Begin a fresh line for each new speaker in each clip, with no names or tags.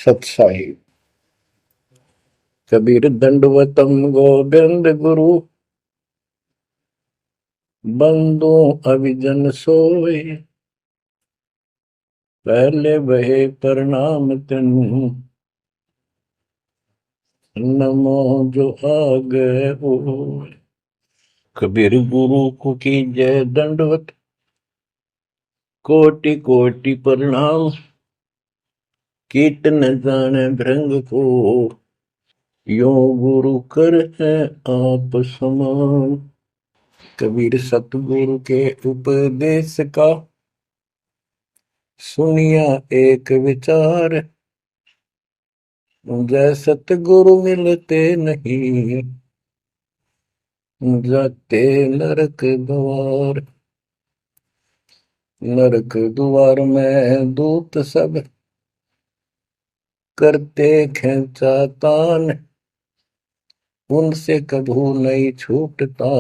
सत्साहिब। कबीर दंडवतम गोविंद गुरु, बंदो अभिजन सोए। पहले बहे प्रणाम तिन, नमो जो आगे होए। कबीर गुरु को की जय दंडवत, कोटि कोटि प्रणाम। कीट न जाने भृंग को, यो गुरु कर है आप समान। कबीर सतगुरु के उपदेश का, सुनिया एक विचार। जय सतगुरु मिलते नहीं, जाते नरक द्वार। नरक द्वार में दूत सब, करते खेचा तान। उनसे कभू नहीं छूटता,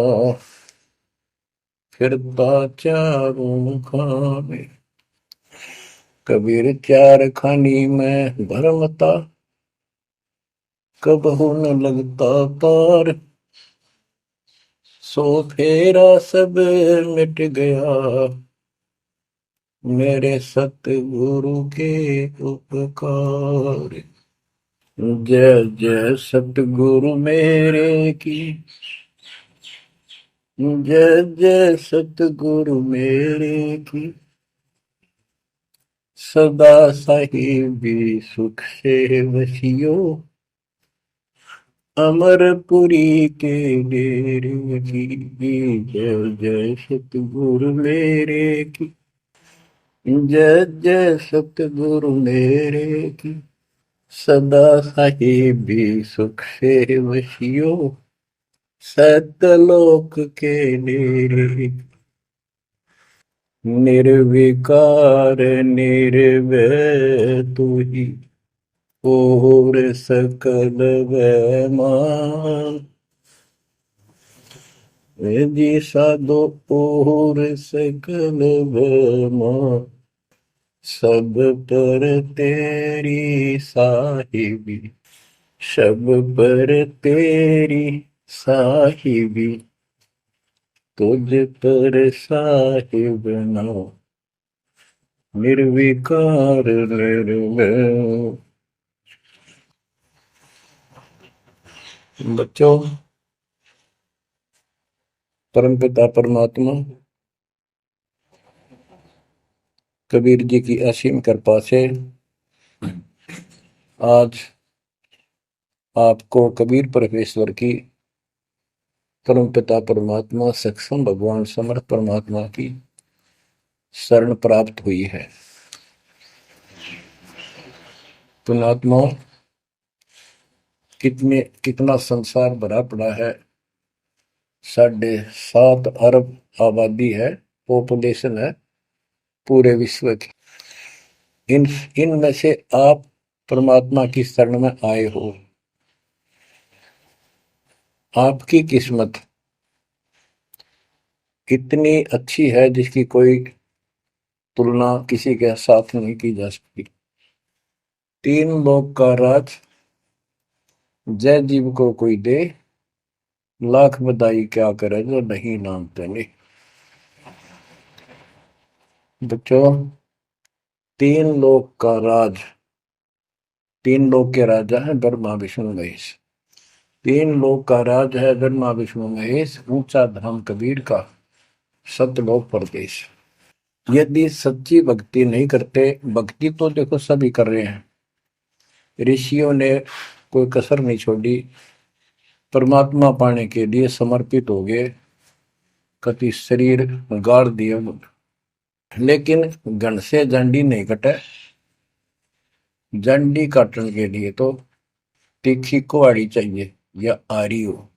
फिरता चारों खाने। कबीर चार खानी में भरमता, कबहू न लगता पार। सो फेरा सब मिट गया, मेरे सतगुरु के उपकार। जय जय सतगुरु मेरे की, जय जय सतगुरु मेरे की। सदा साहिबी सुख से वसियो, अमरपुरी के डेरे की। जय जय सतगुरु मेरे की, जय जय सतगुरु मेरे की। सदा साहिबी सुख से वसियो, सतलोक के डेरे। निर्विकार निर्भय तू ही, और सकल वैमान। जी साधो और सकल वैमान। सब पर तेरी साहिबी, सब पर तेरी साहिबी। तुझ पर साहिब ना, निर्विकार निर्भय। बच्चों, परमपिता परमात्मा कबीर जी की असीम कृपा से आज आपको कबीर परमेश्वर की, परमपिता परमात्मा सक्षम भगवान समर्थ परमात्मा की शरण प्राप्त हुई है। पुण्यात्मा, कितना संसार भरा पड़ा है। 7.5 अरब आबादी है, पॉपुलेशन है पूरे विश्व की। इनमें से आप परमात्मा की शरण में आए हो। आपकी किस्मत इतनी अच्छी है जिसकी कोई तुलना किसी के साथ नहीं की जा सकती। 3 लोक का राज जय जीव को कोई दे, लाख बधाई क्या करे जो नहीं नामते नहीं। बच्चों, 3 लोक का राज, 3 लोक के राजा है ब्रह्मा विष्णु महेश। 3 लोक का राज है ब्रह्मा विष्णु महेश। ऊंचा धाम कबीर का, सतलोक परदेश। यदि सच्ची भक्ति नहीं करते, भक्ति तो देखो सभी कर रहे हैं, ऋषियों ने कोई कसर नहीं छोड़ी, परमात्मा पाने के लिए समर्पित हो गए, कति शरीर गाड़ दिए। लेकिन घन से जंडी नहीं कटे। जंडी काटने के लिए तो तीखी कुहाड़ी चाहिए या आरी हो।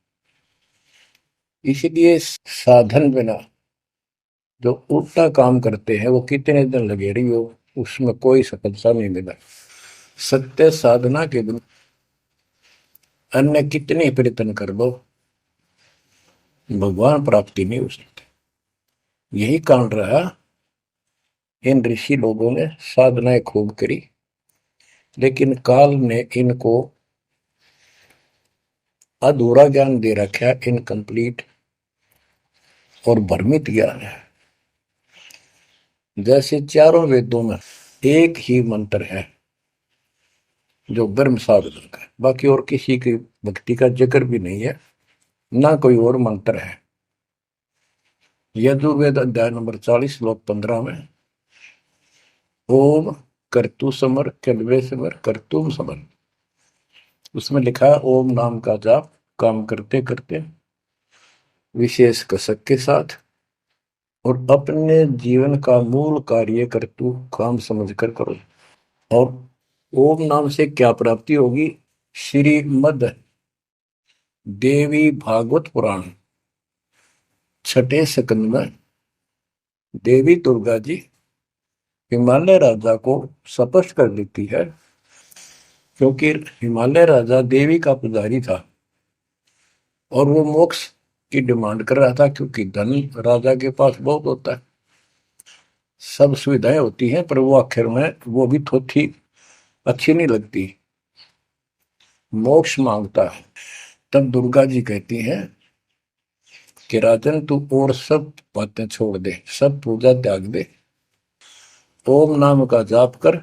इसलिए साधन बिना जो उल्टा काम करते हैं वो कितने दिन लगे रही हो, उसमें कोई सफलता नहीं मिला। सत्य साधना के दिन अन्य कितने प्रयत्न कर लो, भगवान प्राप्ति नहीं हो सकती। यही कारण रहा इन ऋषि लोगों ने साधनाएं खूब करी, लेकिन काल ने इनको अधूरा ज्ञान दे रखा है, इनकम्प्लीट और भ्रमित ज्ञान है। जैसे चारों वेदों में एक ही मंत्र है जो ब्रह्म साधन का है, बाकी और किसी की भक्ति का जिक्र भी नहीं है, ना कोई और मंत्र है। यजुर्वेद अध्याय नंबर 40 श्लोक 15 में ओम कर्तु समर कल्वे समर कर्तुम समर, उसमें लिखा है ओम नाम का जाप काम करते करते विशेष कसक के साथ और अपने जीवन का मूल कार्य कर्तु काम समझकर करो। और ओम नाम से क्या प्राप्ति होगी? श्रीमद देवी भागवत पुराण छठे स्कंद में देवी दुर्गा जी हिमालय राजा को स्पष्ट कर देती है, क्योंकि हिमालय राजा देवी का पुजारी था और वो मोक्ष की डिमांड कर रहा था, क्योंकि धन राजा के पास बहुत होता है, सब सुविधाएं होती हैं, पर वो आखिर में वो भी थोड़ी अच्छी नहीं लगती, मोक्ष मांगता है। तब दुर्गा जी कहती हैं कि राजन तू और सब बातें छोड़ दे, सब पूजा त्याग दे, ओम नाम का जाप कर,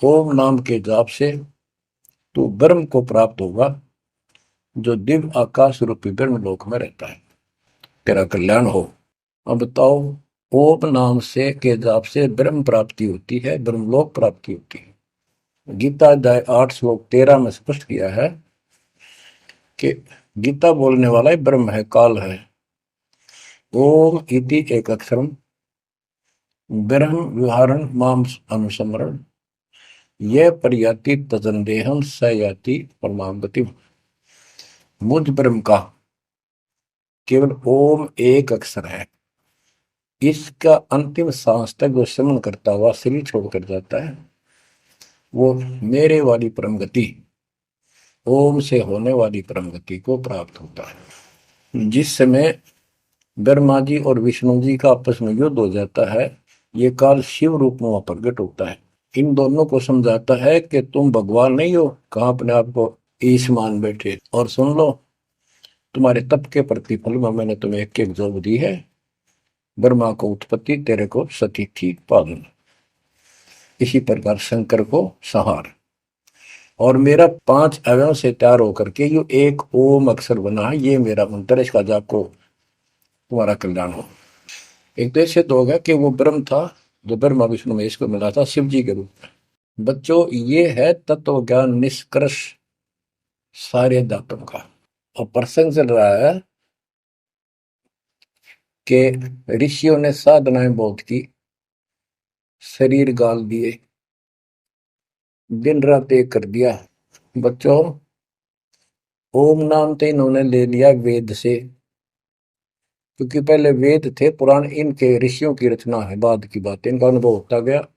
ओम नाम के जाप से तू ब्रह्म को प्राप्त होगा जो दिव्य आकाश रूपी ब्रह्म लोक में रहता है, तेरा कल्याण हो। अब बताओ, ओम नाम से के जाप से ब्रह्म प्राप्ति होती है, ब्रह्मलोक प्राप्ति होती है। गीता अध्याय 8 श्लोक 13 में स्पष्ट किया है कि गीता बोलने वाला ही ब्रह्म है, काल है। ओम इति एक अक्षरम ब्रह्म विहारण माम अनुसमरण यह प्रयाति तजंदेहम स याति परमाम गति। मुझ ब्रह्म का केवल ओम एक अक्षर है, इसका अंतिम सांस तक जो समन करता हुआ शरीर छोड़कर जाता है वो मेरे वाली परम गति, ओम से होने वाली परम गति को प्राप्त होता है। जिस समय ब्रह्मा जी और विष्णु जी का आपस में युद्ध हो जाता है, ये काल शिव रूप में प्रकट होता है, इन दोनों को समझाता है कि तुम भगवान नहीं हो, कहां अपने आप को ईश मान बैठे, और सुन लो तुम्हारे तप के प्रतिफल में मैंने तुम्हें एक एक जोग दी है, ब्रह्मा को उत्पत्ति, तेरे को सती थी पालन, इसी प्रकार शंकर को संहार, और मेरा 5 अवयव से तैयार होकर के ये एक ओम अक्षर बना है, ये मेरा मंत्र, इसका जाप को तुम्हारा कल्याण हो। एक तो ऐसे तो होगा कि वो ब्रह्म था जो ब्रह्मा विष्णु महेश को मिला था शिव जी के रूप में। बच्चों, ये है तत्व ज्ञान निष्कर्ष सारे दातों का। और प्रसंग चल रहा है कि ऋषियों ने साधनाएं बहुत की, शरीर गाल दिए, दिन रात एक कर दिया। बच्चों, ओम नाम तो इन्होंने ले लिया वेद से, क्योंकि पहले वेद थे पुराण, इनके ऋषियों की रचना है, बाद की बात, इनका अनुभव होता गया,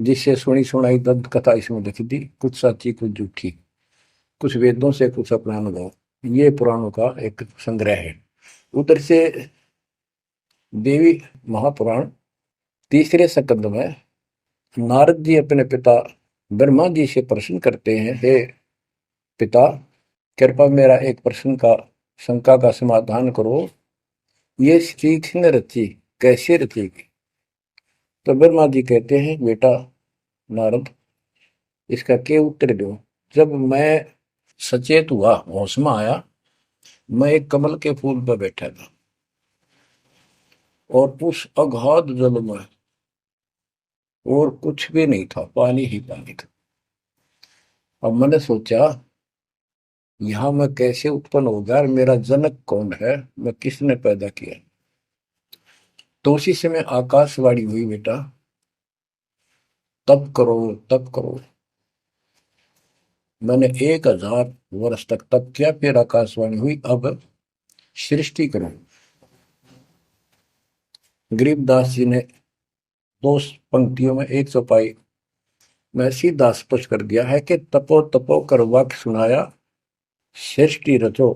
जिससे सुनी सुनाई दंत कथा इसमें लिख दी, कुछ सच्ची कुछ झूठी, कुछ वेदों से कुछ अपना अनुभव, ये पुराणों का एक संग्रह है। उधर से देवी महापुराण तीसरे स्कंद में नारद जी अपने पिता ब्रह्मा जी से प्रश्न करते हैं, हे पिता, कृपा मेरा एक प्रश्न का शंका का समाधान करो, ये स्त्री किसने रची, कैसे रचेगी? तो ब्रह्मा जी कहते हैं, बेटा नारद, इसका क्या उत्तर दो? जब मैं सचेत हुआ, होश में आया, मैं एक कमल के फूल पर बैठा था और उस अगाध जल में और कुछ भी नहीं था, पानी ही पानी था। अब मैंने सोचा यहां मैं कैसे उत्पन्न हो गया, मेरा जनक कौन है, मैं किसने पैदा किया? तो उसी समय आकाशवाणी हुई, बेटा तप करो तप करो। मैंने 1000 वर्ष तक तप किया, फिर आकाशवाणी हुई, अब सृष्टि करो। गरीबदास जी ने 2 पंक्तियों में 1 चौपाई में सीधा स्पष्ट कर दिया है कि तपो तपो कर वाक्य सुनाया, सृष्टि रचो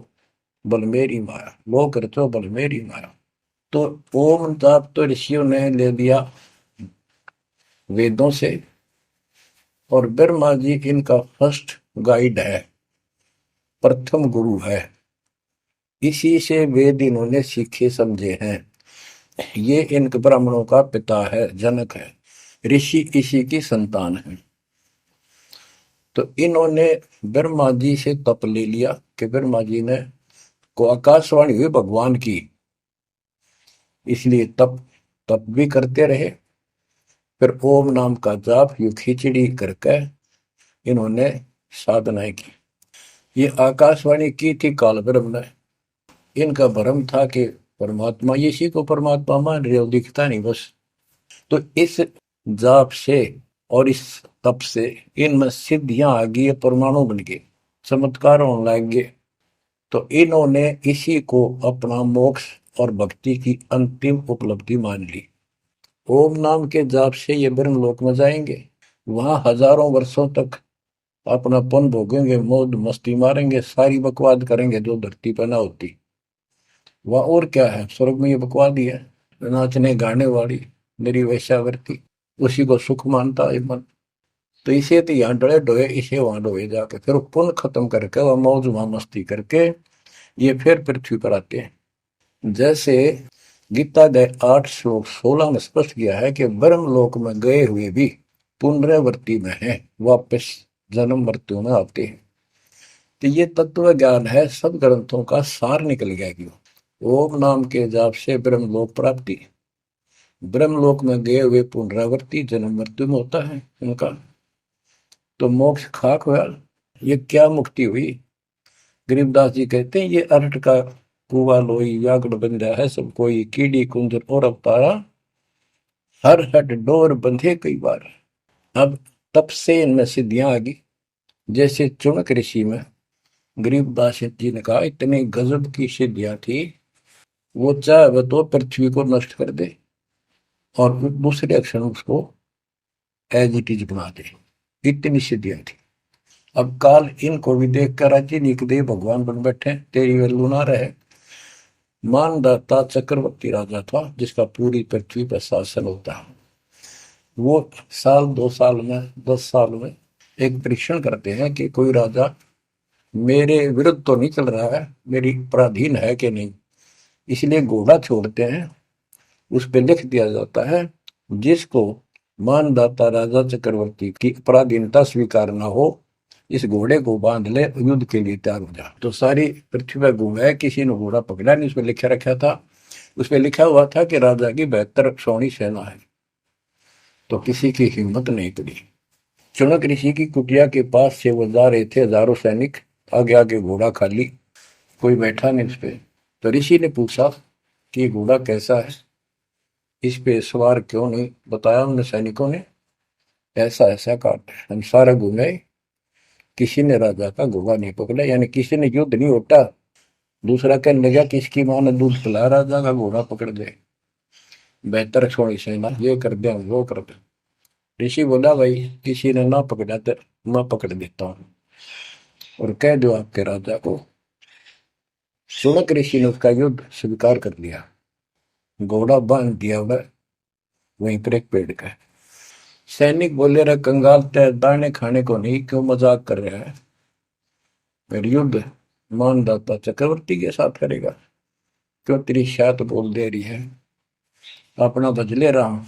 बल मेरी माया, लोक रचो बल मेरी माया। तो ओम जाप तो ऋषियों ने ले लिया वेदों से, और ब्रह्मा जी इनका फर्स्ट गाइड है, प्रथम गुरु है। इसी से वेद इन्होंने सीखे समझे हैं। ये इन ब्राह्मणों का पिता है, जनक है, ऋषि इसी की संतान है। तो इन्होंने ब्रह्मा जी से तप ले लिया कि ब्रह्मा जी ने को आकाशवाणी हुई भगवान की, इसलिए तप तप भी करते रहे। फिर ओम नाम का जाप यू खिचड़ी करके इन्होंने साधनाएं की। ये आकाशवाणी की थी काल ब्रह्म ने। इनका भ्रम था कि परमात्मा, इसी को परमात्मा मान रहे हो, दिखता नहीं बस। तो इस जाप से और इस तप से इनमें सिद्धियां आ गई, परमाणु बन गए, चमत्कार होने लग गए। तो इन्होंने इसी को अपना मोक्ष और भक्ति की अंतिम उपलब्धि मान ली। ओम नाम के जाप से ये ब्रह्म लोक में जाएंगे, वहां हजारों वर्षों तक अपना पन भोगेंगे, मौज मस्ती मारेंगे, सारी बकवाद करेंगे जो धरती पर ना होती। वह और क्या है, स्वर्ग में ये बकवाद ही है, नाचने गाने वाली मेरी वैश्यावृत्ति, उसी को सुख मानता है मन। तो इसे तो यहाँ डरे डोए, इसे वहां डोए जाके फिर पुण्य खत्म करके वह मौज वहां मस्ती करके ये फिर पृथ्वी पर आते हैं। जैसे गीता गए 8 श्लोक 16 में स्पष्ट किया है कि ब्रह्म लोक में गए हुए भी पुनरावृत्ति में है, वापस जन्म मृत्यु में आते हैं। तो ये तत्व ज्ञान है, सब ग्रंथों का सार निकल गया क्यों। ओम नाम के जाप से ब्रह्मलोक प्राप्ति, ब्रह्मलोक में गए हुए पुनरावृत्ति जन्म मृत्यु में होता है उनका। तो मोक्ष खाक हुआ, ये क्या मुक्ति हुई। गरीबदास जी कहते हैं ये अरट का कुआ लोई यागड़ बंधा है सब कोई, कीड़ी कुंजर और अवतारा हर हट डोर बंधे कई बार। अब तब से इनमें सिद्धियां आ गई। जैसे चुनक ऋषि में गरीबदास जी ने कहा इतनी गजब की सिद्धियां थी, वो चाहे तो पृथ्वी को नष्ट कर दे और दूसरे अक्षर उसको एज इट इज बना दे, इतनी सिद्धियां थी। अब काल इनको भी देख कर राज्य निकदे भगवान बन बैठे, तेरी वैल्यू ना रहे। मानदाता चक्रवर्ती राजा था जिसका पूरी पृथ्वी पर शासन होता है। वो साल 2 साल में 10 साल में एक परीक्षण करते हैं कि कोई राजा मेरे विरुद्ध तो नहीं चल रहा है, मेरी पराधीन है कि नहीं। इसलिए घोड़ा छोड़ते हैं, उस पर लिख दिया जाता है जिसको मानदाता राजा चक्रवर्ती की पराधीनता स्वीकार न हो, इस घोड़े को बांध ले, युद्ध के लिए तैयार हो जा। तो सारी पृथ्वी पर घूमे, किसी ने घोड़ा पकड़ा नहीं। उसमें लिखा रखा था, उसमें लिखा हुआ था कि राजा की 72 सोनी सेना है। तो किसी की हिम्मत नहीं पड़ी। चुनक ऋषि की कुटिया के पास से वो जा रहे थे, हजारों सैनिक, आगे आगे घोड़ा खाली, कोई बैठा नहीं उस पे। तो ऋषि ने पूछा कि ये घोड़ा कैसा है, इस पे सवार क्यों नहीं। बताया उन सैनिकों ने, ऐसा ऐसा काट। हम सारा घूमे, किसी ने राजा का घोड़ा नहीं पकड़ा, यानी किसी ने युद्ध नहीं होता। दूसरा कहने लगा किसकी मां ने दूध पिलाया, राजा का घोड़ा पकड़ दे, बेहतर छोड़ी सेना, ये कर दे वो कर दे। ऋषि बोला भाई किसी ने ना पकड़ा तो मैं पकड़ देता हूँ और कह दो आपके राजा को। सुनक ऋषि ने उसका युद्ध स्वीकार कर लिया, घोड़ा बांध दिया उधर वहीं पर एक पेड़ का। सैनिक बोले रहे कंगाल तय दाने खाने को नहीं, क्यों मजाक कर रहा है, फिर युद्ध मानदाता चक्रवर्ती के साथ करेगा, क्यों तेरी शायद बोल दे रही है, अपना बज ले रहा हूं।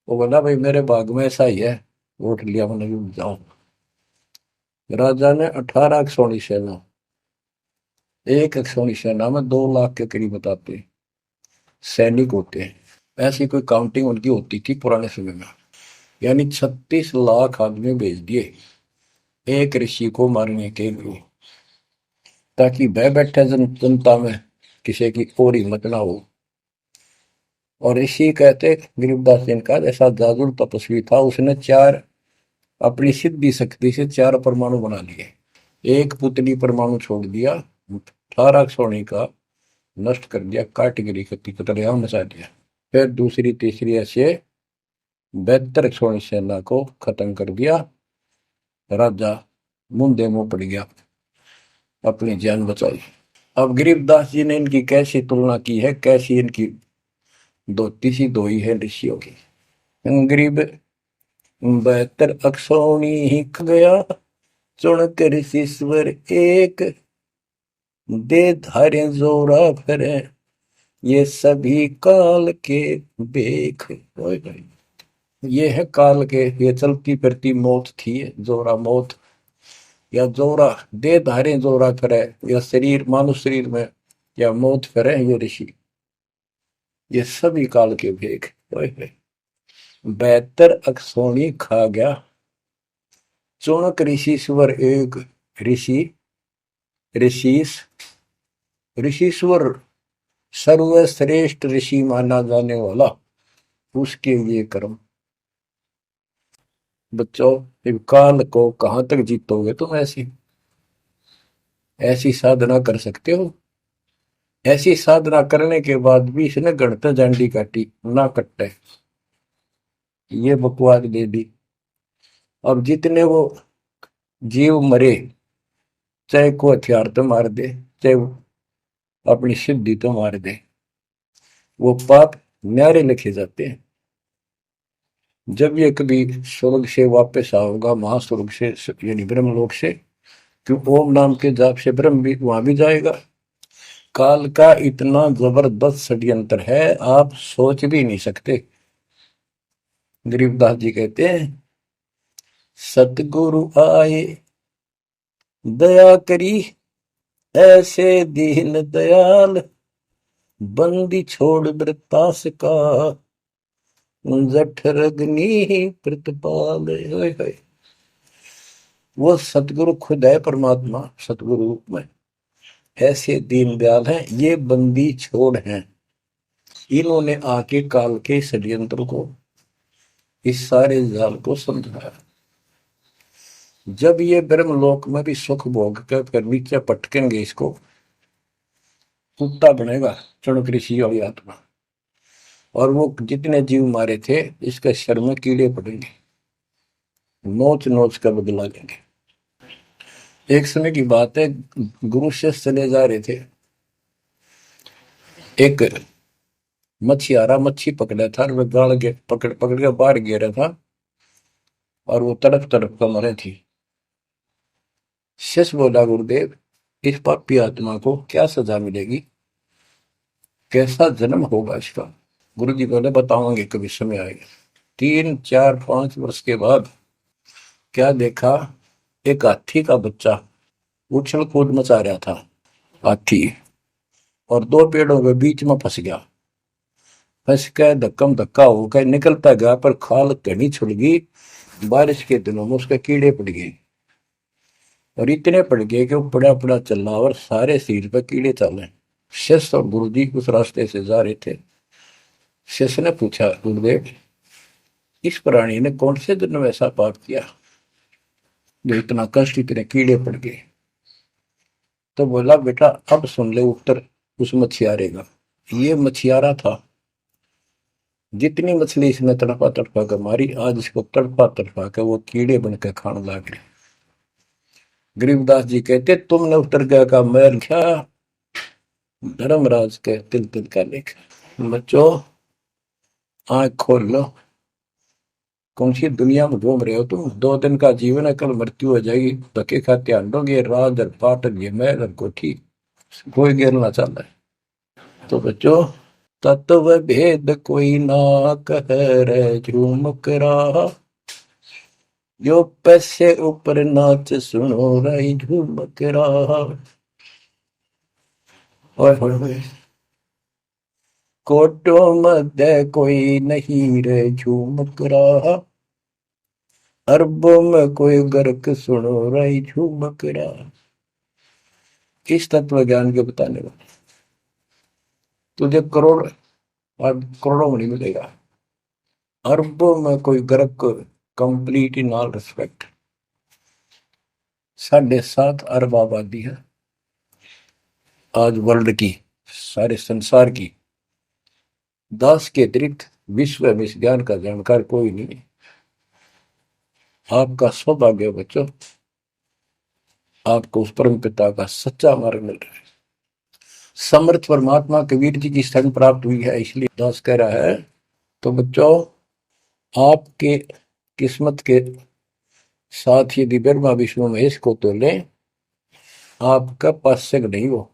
वो बोला भाई मेरे भाग में ऐसा ही है, वोट लिया मैंने युद्ध जाऊं। राजा ने 18 सोनी सेना, एक सोनी सेना में 2 लाख के करीब बताते सैनिक होते हैं। ऐसी कोई काउंटिंग उनकी होती थी पुराने समय में। यानी 36 लाख आदमी भेज दिए एक ऋषि को मारने के लिए, ताकि भय बैठे जनता में किसी की और हिम्मत ना हो। और ऋषि कहते गरीबदास जी का जैसा जादुर तपस्वी था, उसने चार अपनी सिद्धि शक्ति से 4 परमाणु बना लिए, एक पुतली परमाणु छोड़ दिया, 18 सोने का नष्ट कर दिया, कैटेगरी की तरह मचा दिया। फिर दूसरी तीसरी ऐसे 72 सोनी सेना को खत्म कर दिया। राजा मुंदे मुंह पड़ गया, अपनी जान बचाई। अब गरीबदास जी ने इनकी कैसी तुलना की है, कैसी इनकी दोती सी दोई है ऋषियों की। गरीब बहत्तर अक्षौणी ही ख गया, चुन कर ईश्वर एक, दे धारे जोरा फिरे, ये सभी काल के बेख। ये है काल के, ये चलती फिरती मौत थी, जोरा मौत, या जोरा दे धारे जोरा फिरे, या शरीर मानव शरीर में या मौत फिरे, ये ऋषि, ये सभी काल के भेख। 72 अक्षौणी खा गया, चौणक ऋषि स्वर एक, ऋषि ऋषिस ऋषिश्वर सर्वश्रेष्ठ ऋषि माना जाने वाला, उसके लिए कर्म। बच्चों, काल को कहां तक जीतोगे तुम? ऐसी ऐसी साधना कर सकते हो? ऐसी साधना करने के बाद भी इसने गणतंत्र झंडी काटी ना कट्टे, ये बकवास दे दी। अब जितने वो जीव मरे, चाहे को हथियार तो मार दे, चाहे अपनी सिद्धि तो मार दे, वो पाप न्यारे लिखे जाते हैं। जब ये कभी स्वर्ग से वापस आओगा, महास्वर्ग से यानी ब्रह्मलोक से, क्यों ओम नाम के जाप से ब्रह्म भी वहां भी जाएगा। काल का इतना जबरदस्त षड्यंत्र है, आप सोच भी नहीं सकते। गरीबदास जी कहते हैं, सतगुरु आए दया करी, ऐसे दीन दयाल, बंदी छोड़ वृतास का, जठर अग्नि प्रतिपाल। वो सतगुरु खुद है, परमात्मा सतगुरु रूप में, ऐसे दीन दयाल हैं, ये बंदी छोड़ हैं। इन्होंने आके काल के षड्यंत्र को, इस सारे जाल को समझाया। जब ये ब्रह्मलोक में भी सुख भोग कर फिर नीचे पटकेंगे, इसको कुत्ता बनेगा चणक ऋषि वाली आत्मा, और वो जितने जीव मारे थे इसके शर में कीड़े पड़ेंगे, नोच नोच कर बदला लेंगे। एक समय की बात है, गुरु से चले जा रहे थे, एक मछियारा मच्छी पकड़ा था, और वह गाड़ के पकड़ पकड़ के बाहर गिरा था, और वो तड़प तड़प कर मरे थी। शिष्य बोला, गुरुदेव इस पापी आत्मा को क्या सजा मिलेगी, कैसा जन्म होगा इसका? गुरु जी बोले, बताओगे कभी समय आएगा। 3 4 5 वर्ष के बाद क्या देखा, एक हाथी का बच्चा उछल कूद मचा रहा था, हाथी, और दो पेड़ों के बीच में फंस गया। फंस के धक्कम धक्का होकर निकलता गया, पर खाल घनी छुड़ गई। बारिश के दिनों में उसके कीड़े पड़ गए, और इतने पड़ गए कि वो पड़ा पड़ा चल रहा, और सारे शरीर पर कीड़े चले। शिष्य और गुरु जी उस रास्ते से जा रहे थे। शिष्य ने पूछा, गुरुदेव इस प्राणी ने कौन से दिन में ऐसा पाप किया जो इतना कष्ट, इतने कीड़े पड़ गए? तो बोला, बेटा अब सुन ले उत्तर उस मछियारे का। ये मछियारा था, जितनी मछली इसने तड़पा तड़पा कर मारी, आज इसको तड़पा तड़पा कर वो कीड़े बनकर खाने लग गए। गरीबदास जी कहते, तुमने उत्तर का मैल क्या, धर्मराज के तिल तिल का लेखा। बच्चों आंख खोल लो, कौन सी दुनिया में घूम रहे हो तुम? 2 दिन का जीवन है, कल मृत्यु हो जाएगी। धक्के खाते आंडोगे, राज और पाट और ये महल और कोठी, कोई गिरना चाहता है। तो बच्चों, तत्व भेद कोई ना कह रहे झूम करा, जो पैसे ऊपर नाच सुनो रही झूम करा। कोटो मध्य कोई नहीं रे झूम करा, अरबों में कोई गर्क सुनो रही झूम करा। इस तत्व ज्ञान के बताने वाले तुझे करोड़ और करोड़ों में नहीं मिलेगा, अरबों में कोई गर्क, कंप्लीट इन ऑल रिस्पेक्ट। 7.5 अरब आबादी है आज वर्ल्ड की, सारे संसार की। 10 के अतिरिक्त विश्व में इस ज्ञान का जानकार कोई नहीं है। आपका सौभाग्य बच्चों, आपको उस परम पिता का सच्चा मार्ग मिल रहा है। समर्थ परमात्मा कबीर जी की शरण प्राप्त हुई है, इसलिए दास कह रहा है। तो बच्चों, आपके किस्मत के साथ यदि ब्रह्मा विष्णु महेश को तो ले, आपका पास्यक नहीं हो।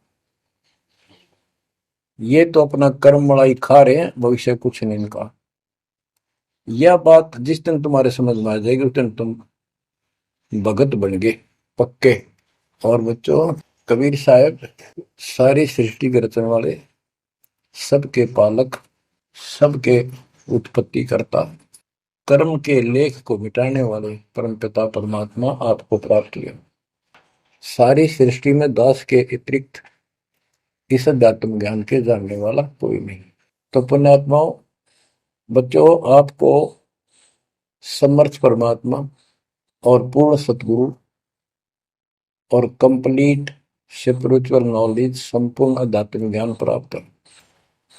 ये तो अपना कर्म मलाई खा रहे हैं, भविष्य कुछ नहीं इनका। यह बात जिस दिन तुम्हारे समझ में आ जाएगी उस दिन तुम भगत बन गए पक्के। और बच्चों, कबीर साहब सारी सृष्टि के रचने वाले, सबके पालक, सबके उत्पत्ति करता, कर्म के लेख को मिटाने वाले परम पिता परमात्मा आपको प्राप्त हुए। सारी सृष्टि में दास के अतिरिक्त इस अध्यात्म ज्ञान के जानने वाला कोई नहीं। तो पुण्यात्माओं, बच्चों, आपको समर्थ परमात्मा और पूर्ण सतगुरु और कंप्लीट स्पिरिचुअल नॉलेज, संपूर्ण अध्यात्म ज्ञान प्राप्त है।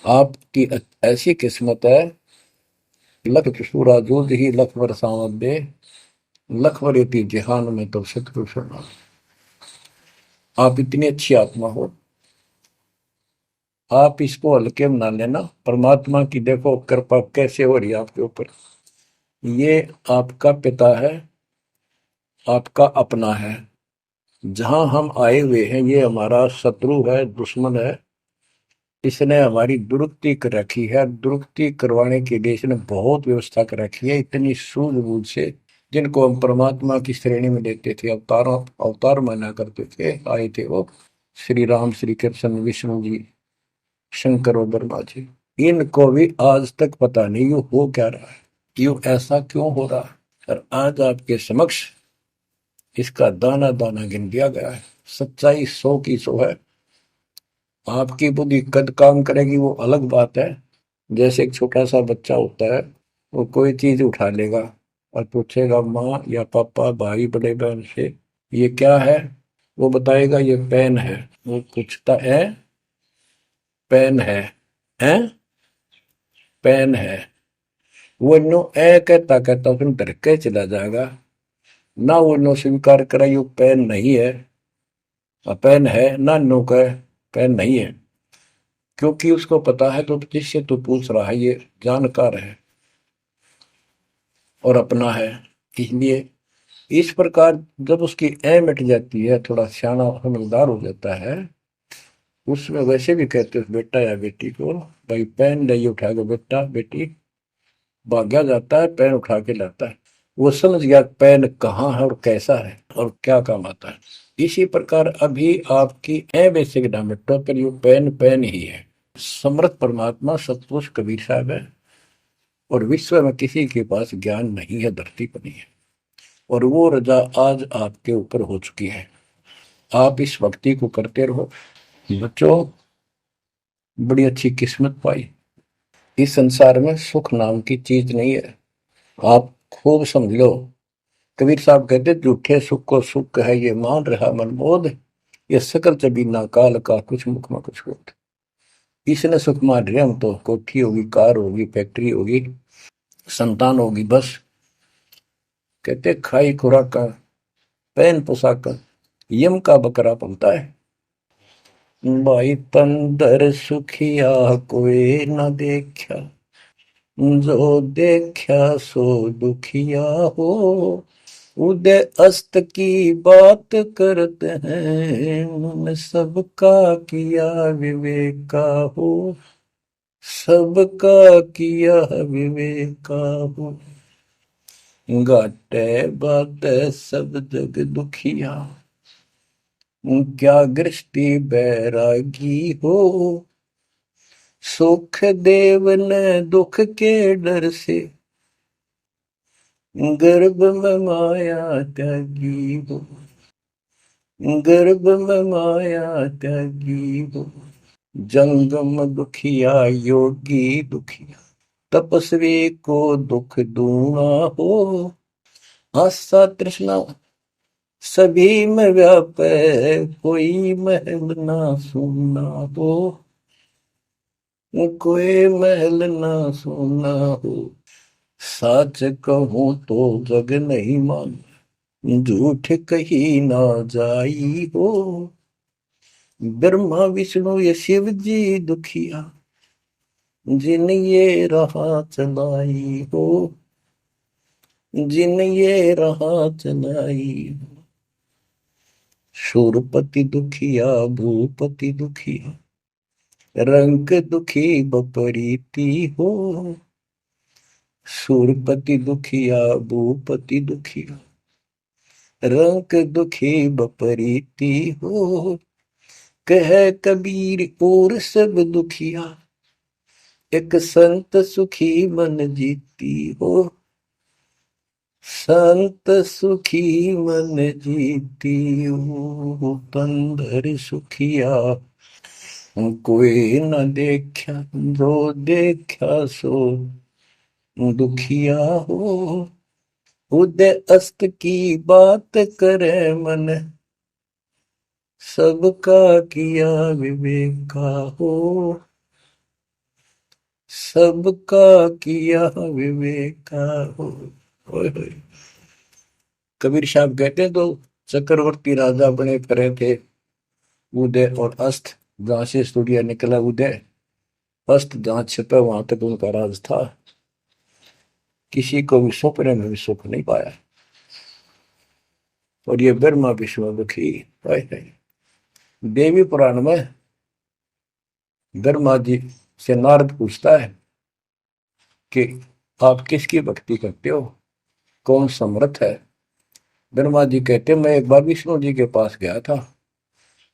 आपकी ऐसी किस्मत है, लख चुसूरा जूझ ही लख बरसावत दे, लख बरेती जिहान में तो सतगुरु शरणा। आप इतनी अच्छी आत्मा हो, आप इसको हल्के में ना लेना। परमात्मा की देखो कृपा कैसे हो रही है आपके ऊपर। ये आपका पिता है, आपका अपना है। जहां हम आए हुए हैं ये हमारा शत्रु है, दुश्मन है। इसने हमारी दुरुक्ति कर रखी है। दुरुक्ति करवाने के लिए इसने बहुत व्यवस्था कर रखी है, इतनी सूझबूझ से। जिनको हम परमात्मा की श्रेणी में लेते थे, अवतार माना करते थे, आए थे वो श्री राम, श्री कृष्ण, विष्णु जी, शंकर और ब्रह्मा जी। इनको भी आज तक पता नहीं ये हो क्या रहा है, क्यों ऐसा क्यों हो रहा है। और आज आपके समक्ष इसका दाना दाना गिन दिया गया है। सच्चाई 100 की 100 है। आपकी बुद्धि कद काम करेगी वो अलग बात है। जैसे एक छोटा सा बच्चा होता है, वो कोई चीज उठा लेगा और पूछेगा माँ या पापा, भाई, बड़े बहन से ये क्या है, वो बताएगा ये पेन है। वो पूछता है पेन है पेन है। वो नो ए कहता कहता फिर डर के चला जाएगा ना। वो नो स्वीकार करे ये पेन नहीं है, पेन है ना, नो कहे पेन नहीं है। क्योंकि उसको पता है तो जिससे तू पूछ रहा है ये जानकार है और अपना है। इसलिए इस प्रकार जब उसकी ए मिट जाती है, थोड़ा सियाना समझदार हो जाता है, उसमें वैसे भी कहते हैं बेटा या बेटी को, भाई पेन ले उठा के बेटा बेटी, भाग्या जाता है पेन उठा के लाता है। वो समझ गया पेन कहाँ है और कैसा है और क्या काम आता है। इसी प्रकार अभी आपकी ए बेसिक ना मिटो पर ये पेन पेन ही है। समर्थ परमात्मा सतपुरुष कबीर साहब है और विश्व में किसी के पास ज्ञान नहीं है, धरती पर नहीं है। और वो रजा आज आपके ऊपर हो चुकी है। आप इस भक्ति को करते रहो बच्चों। बड़ी अच्छी किस्मत पाई। इस संसार में सुख नाम की चीज नहीं है, आप खूब समझ लो। कबीर साहब कहते झूठे सुख को सुख है ये मान रहा मनमोद, ये सकल चबीना काल का कुछ मुख में कुछ बोध। इसने सुख मान रहे हम तो, कोठी होगी, कार होगी, फैक्ट्री होगी, संतान होगी, बस। कहते खाई खुराक का, पहन पोशाक, यम का बकरा पलता है। भाई तंदर सुखिया कोई न देखा, जो देखा सो दुखिया हो। उदय अस्त की बात करते हैं, उन्होंने सबका किया विवेका हो, सबका किया विवेका हो। घाटे बात सब जग दुखिया, क्या गृष्टि बैरागी हो। सुख देव ने दुख के डर से, गर्भ में माया त्यागी हो, गर्भ में माया त्यागी हो। जंगम दुखिया योगी दुखिया, तपस्वी को दुख दूना हो। आशा तृष्णा सभी में व्यापे, कोई महल ना सुनना हो, कोई महल ना सुनना हो। सच कहूं तो जग नहीं मान, झूठ कही ना जाई हो। ब्रह्मा विष्णु ये शिव जी दुखिया, जिन ये राह चलाई हो। जिन ये राह चलाई। शूरपति दुखिया भूपति दुखिया, रंक दुखी बपरीती हो। शूरपति दुखिया भूपति दुखिया, रंक दुखी बपरीती हो। कह कबीर और सब दुखिया, एक संत सुखी मन जीती हो। संत सुखी मन जीती हो। तंदर सुखिया कोई न देखा, जो देखा सो दुखिया हो। उदय अस्त की बात करे मन, सबका किया विवेका हो। सबका किया विवेका हो। ओए होए। कबीर साहब कहते हैं, तो चक्रवर्ती राजा बने फिरे थे। उदय और अस्त, जहां से सूर्य निकला उदय, अस्त जहां छिपा वहां तक उनका राज था। किसी को भी सपने में भी सुख नहीं पाया। और ये ब्रह्मा विष्णु दुखी। देवी पुराण में ब्रह्मा जी से नारद पूछता है कि आप किसकी भक्ति करते हो, कौन समर्थ है। ब्रह्मा जी कहते, मैं एक बार विष्णु जी के पास गया था।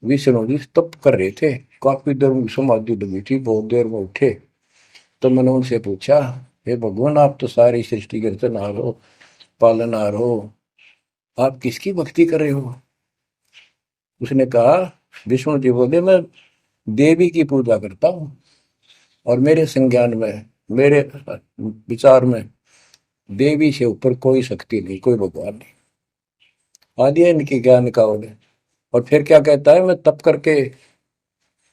विष्णु जी तप कर रहे थे, काफी देर में समाधि लगी थी, बहुत देर में उठे। तो मैंने उनसे पूछा, हे भगवान, आप तो सारी सृष्टि के रचनहार हो, पालनहार हो, आप किसकी भक्ति कर रहे हो। उसने कहा, विष्णु जी बोले, मैं देवी की पूजा करता हूँ, और मेरे संज्ञान में, मेरे विचार में देवी से ऊपर कोई शक्ति नहीं, कोई भगवान नहीं। आदि है इनकी ज्ञान का उन्हें। और फिर क्या कहता है, मैं तप करके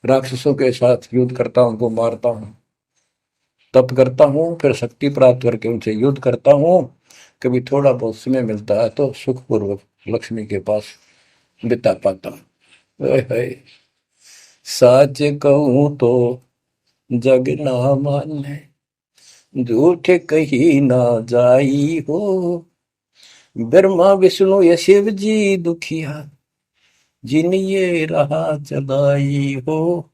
राक्षसों के साथ युद्ध करता हूँ, उनको मारता हूँ, तप करता हूँ, फिर शक्ति प्राप्त करके उनसे युद्ध करता हूँ। कभी थोड़ा बहुत समय मिलता है तो सुखपूर्वक लक्ष्मी के पास बिता पाता हूँ। सच कहूँ तो जग ना माने, झूठ कही ना जाई हो। ब्रह्मा विष्णु या शिव जी दुखिया, जिन ये राह चलाई हो।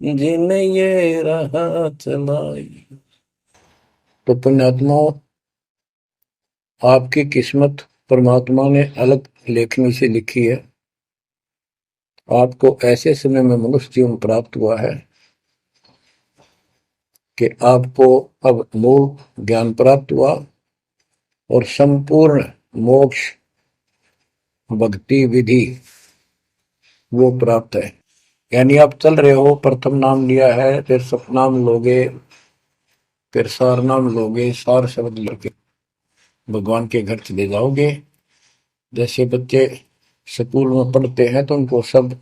जिन ये राह चलाई। तो पुण्यात्माओं, आपकी किस्मत परमात्मा ने अलग लेखनी से लिखी है। आपको ऐसे समय में मनुष्य जीवन प्राप्त हुआ है कि आपको अब मूल ज्ञान प्राप्त हुआ और संपूर्ण मोक्ष भक्ति विधि वो प्राप्त है। यानी आप चल रहे हो, प्रथम नाम लिया है, फिर सतनाम लोगे, फिर सार नाम लोगे, सार शब्द लेके भगवान के घर चले जाओगे। जैसे बच्चे स्कूल में पढ़ते हैं तो उनको सब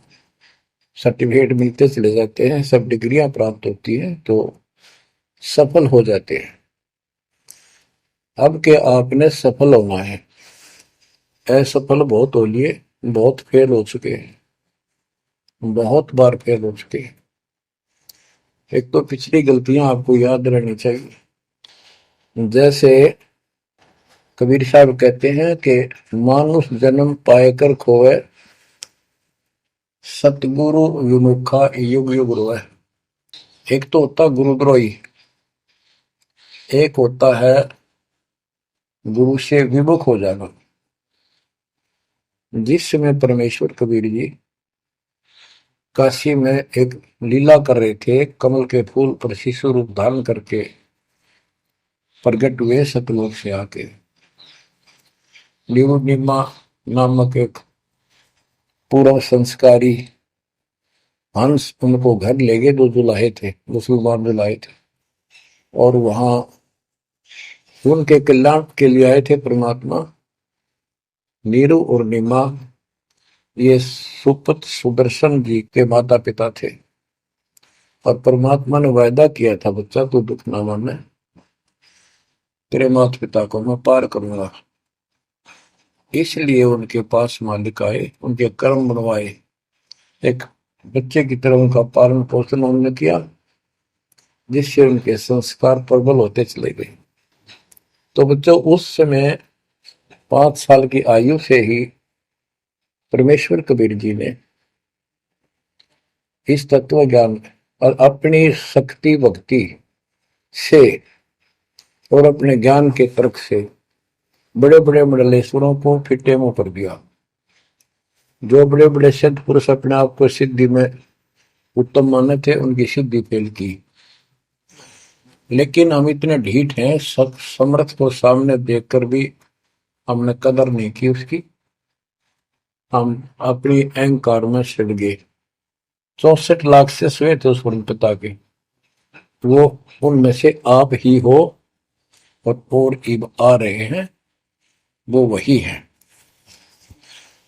सर्टिफिकेट मिलते चले जाते हैं, सब डिग्रियां प्राप्त होती हैं, तो सफल हो जाते हैं। अब के आपने सफल होना है। असफल बहुत हो लिए, बहुत फेल हो चुके हैं, बहुत बार फेल हो चुके हैं। एक तो पिछली गलतियां आपको याद रहनी चाहिए। जैसे कबीर साहब कहते हैं कि मानुष जन्म पाएकर खोए, सतगुरु विमुखा युग युग रोए। एक तो होता गुरुद्रोही, एक होता है गुरु से विमुख हो जाना। जिस समय परमेश्वर कबीर जी काशी में एक लीला कर रहे थे, कमल के फूल पर शिशु रूप धारण करके प्रकट हुए सतलोक से आके। निमा नामक एक पूर्व संस्कारी हंस उनको घर ले गए, जो जुलाहे थे, मुसलमान जुलाहे थे, और वहां उनके कल्याण के लिए आए थे परमात्मा। नीरू और निमा ये सुपत सुदर्शन जी के माता पिता थे, और परमात्मा ने वायदा किया था, बच्चा तू दुख ना माने, तेरे माता पिता को मैं पार करूंगा। इसलिए उनके पास मालिक आए, उनके कर्म बनवाए, एक बच्चे की तरह उनका पालन पोषण उन्होंने किया, जिससे उनके संस्कार प्रबल होते चले गए। तो बच्चों उस समय 5 साल की आयु से ही परमेश्वर कबीर जी ने इस तत्व ज्ञान और अपनी शक्ति भक्ति से और अपने ज्ञान के तर्क से बड़े बड़े मंडलेश्वरों को फिटे मुंह कर दिया। जो बड़े बड़े सिद्ध पुरुष अपने आप को सिद्धि में उत्तम माने थे, उनकी सिद्धि फेल की। लेकिन हम इतने ढीठ हैं, समर्थ को सामने देखकर भी हमने कदर नहीं की उसकी। हम अपनी अहंकार में सड़ गए। 64 लाख से स्वे थे उस पिता के, वो उनमें से आप ही हो और इब आ रहे हैं, वो वही है।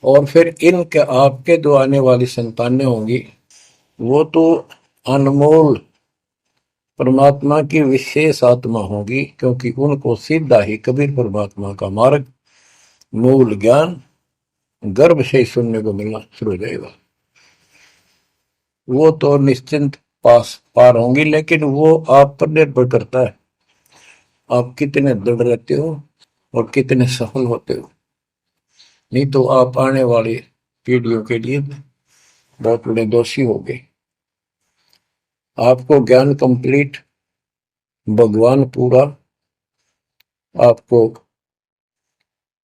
और फिर इनके आपके जो आने वाली संतानें होंगी, वो तो अनमोल परमात्मा की विशेष आत्मा होगी, क्योंकि उनको सीधा ही कबीर परमात्मा का मार्ग, मूल ज्ञान गर्भ से ही सुनने को मिलना शुरू हो जाएगा। वो तो निश्चिंत पार होंगी, लेकिन वो आप पर निर्भर करता है, आप कितने दृढ़ रहते हो और कितने सफल होते हो। नहीं तो आप आने वाली पीढ़ियों के लिए बहुत बड़े दोषी हो गए। आपको ज्ञान कंप्लीट, भगवान पूरा, आपको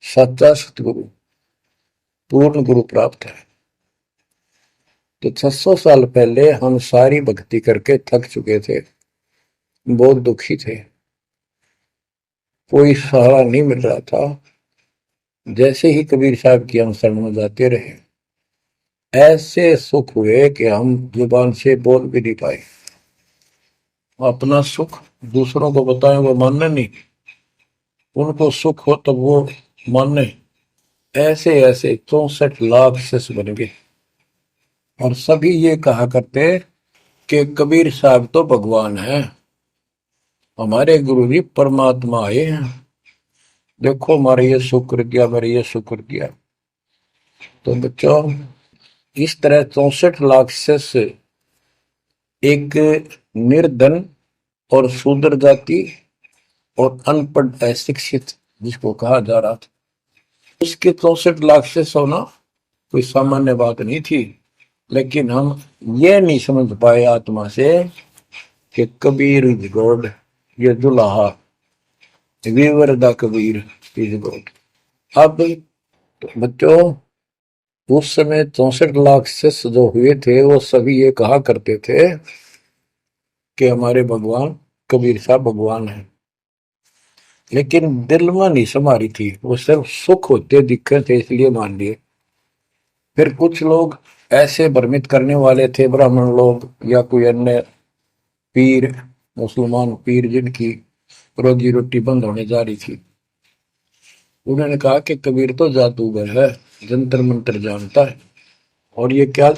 सच्चा सतगुरु पूर्ण गुरु प्राप्त है। तो 600 साल पहले हम सारी भक्ति करके थक चुके थे, बहुत दुखी थे, कोई सहारा नहीं मिल रहा था। जैसे ही कबीर साहब की हम शरण में जाते रहे, ऐसे सुख हुए कि हम जुबान से बोल भी नहीं पाए। अपना सुख दूसरों को बताएं, वो मानने नहीं, उनको सुख हो तब वो मानने। ऐसे ऐसे 64 लाख शिष्य बन गए और सभी ये कहा करते कि कबीर साहब तो भगवान है, हमारे गुरु जी परमात्मा आए हैं, देखो हमारे ये शुक्र किया, मेरे ये शुक्र किया। तो बच्चों इस तरह 64 लाख शिष्य एक निर्धन और शूद्र जाति और अनपढ़ अशिक्षित जिसको कहा जा रहा था, उसके 64 लाख शिष्य होना कोई सामान्य बात नहीं थी। लेकिन हम ये नहीं समझ पाए आत्मा से कि कबीर इज गॉड, ये दुल्हा weaver the Kabir is God. अब बच्चों उस समय 64 लाख शिष्य जो हुए थे, वो सभी ये कहा करते थे कि हमारे भगवान कबीर साहब भगवान है। लेकिन दिल में नहीं समारी थी, वो सिर्फ सुख होते दिखे थे इसलिए मान लिए। फिर कुछ लोग ऐसे भ्रमित करने वाले थे, ब्राह्मण लोग या कोई अन्य पीर, मुसलमान पीर जिनकी रोजी रोटी बंद होने जा रही थी, उन्होंने कहा कि कबीर तो जादूगर है, जंतर मंत्र जानता है, और ये क्या,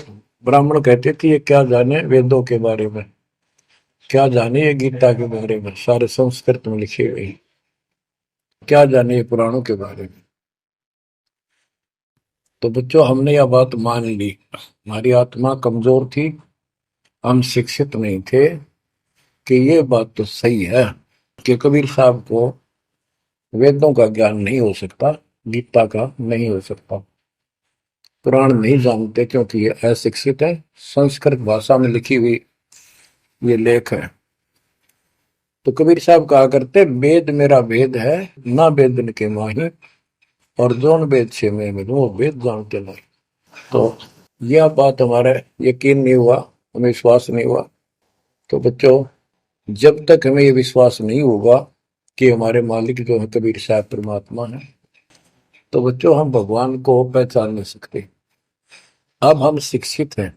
ब्राह्मण कहते थे ये क्या जाने वेदों के बारे में, क्या जाने ये गीता के बारे में, सारे संस्कृत में लिखे हुए, क्या जाने ये पुराणों के बारे में। तो बच्चों हमने यह बात मान ली, हमारी आत्मा कमजोर थी, हम शिक्षित नहीं थे कि ये बात तो सही है कि कबीर साहब को वेदों का ज्ञान नहीं हो सकता, गीता का नहीं हो सकता, पुराण नहीं जानते क्योंकि ये अशिक्षित है, संस्कृत भाषा में लिखी हुई ये लेख है। तो कबीर साहब कहा करते वेद मेरा वेद है, ना वेदन के माही, और जोन वेद से मैं मिलूं वो वेद जानते नहीं। तो यह बात हमारा यकीन नहीं हुआ, हमें विश्वास नहीं हुआ। तो बच्चों जब तक हमें ये विश्वास नहीं होगा कि हमारे मालिक जो है कबीर साहब परमात्मा है, तो बच्चों हम भगवान को पहचान नहीं सकते। अब हम शिक्षित हैं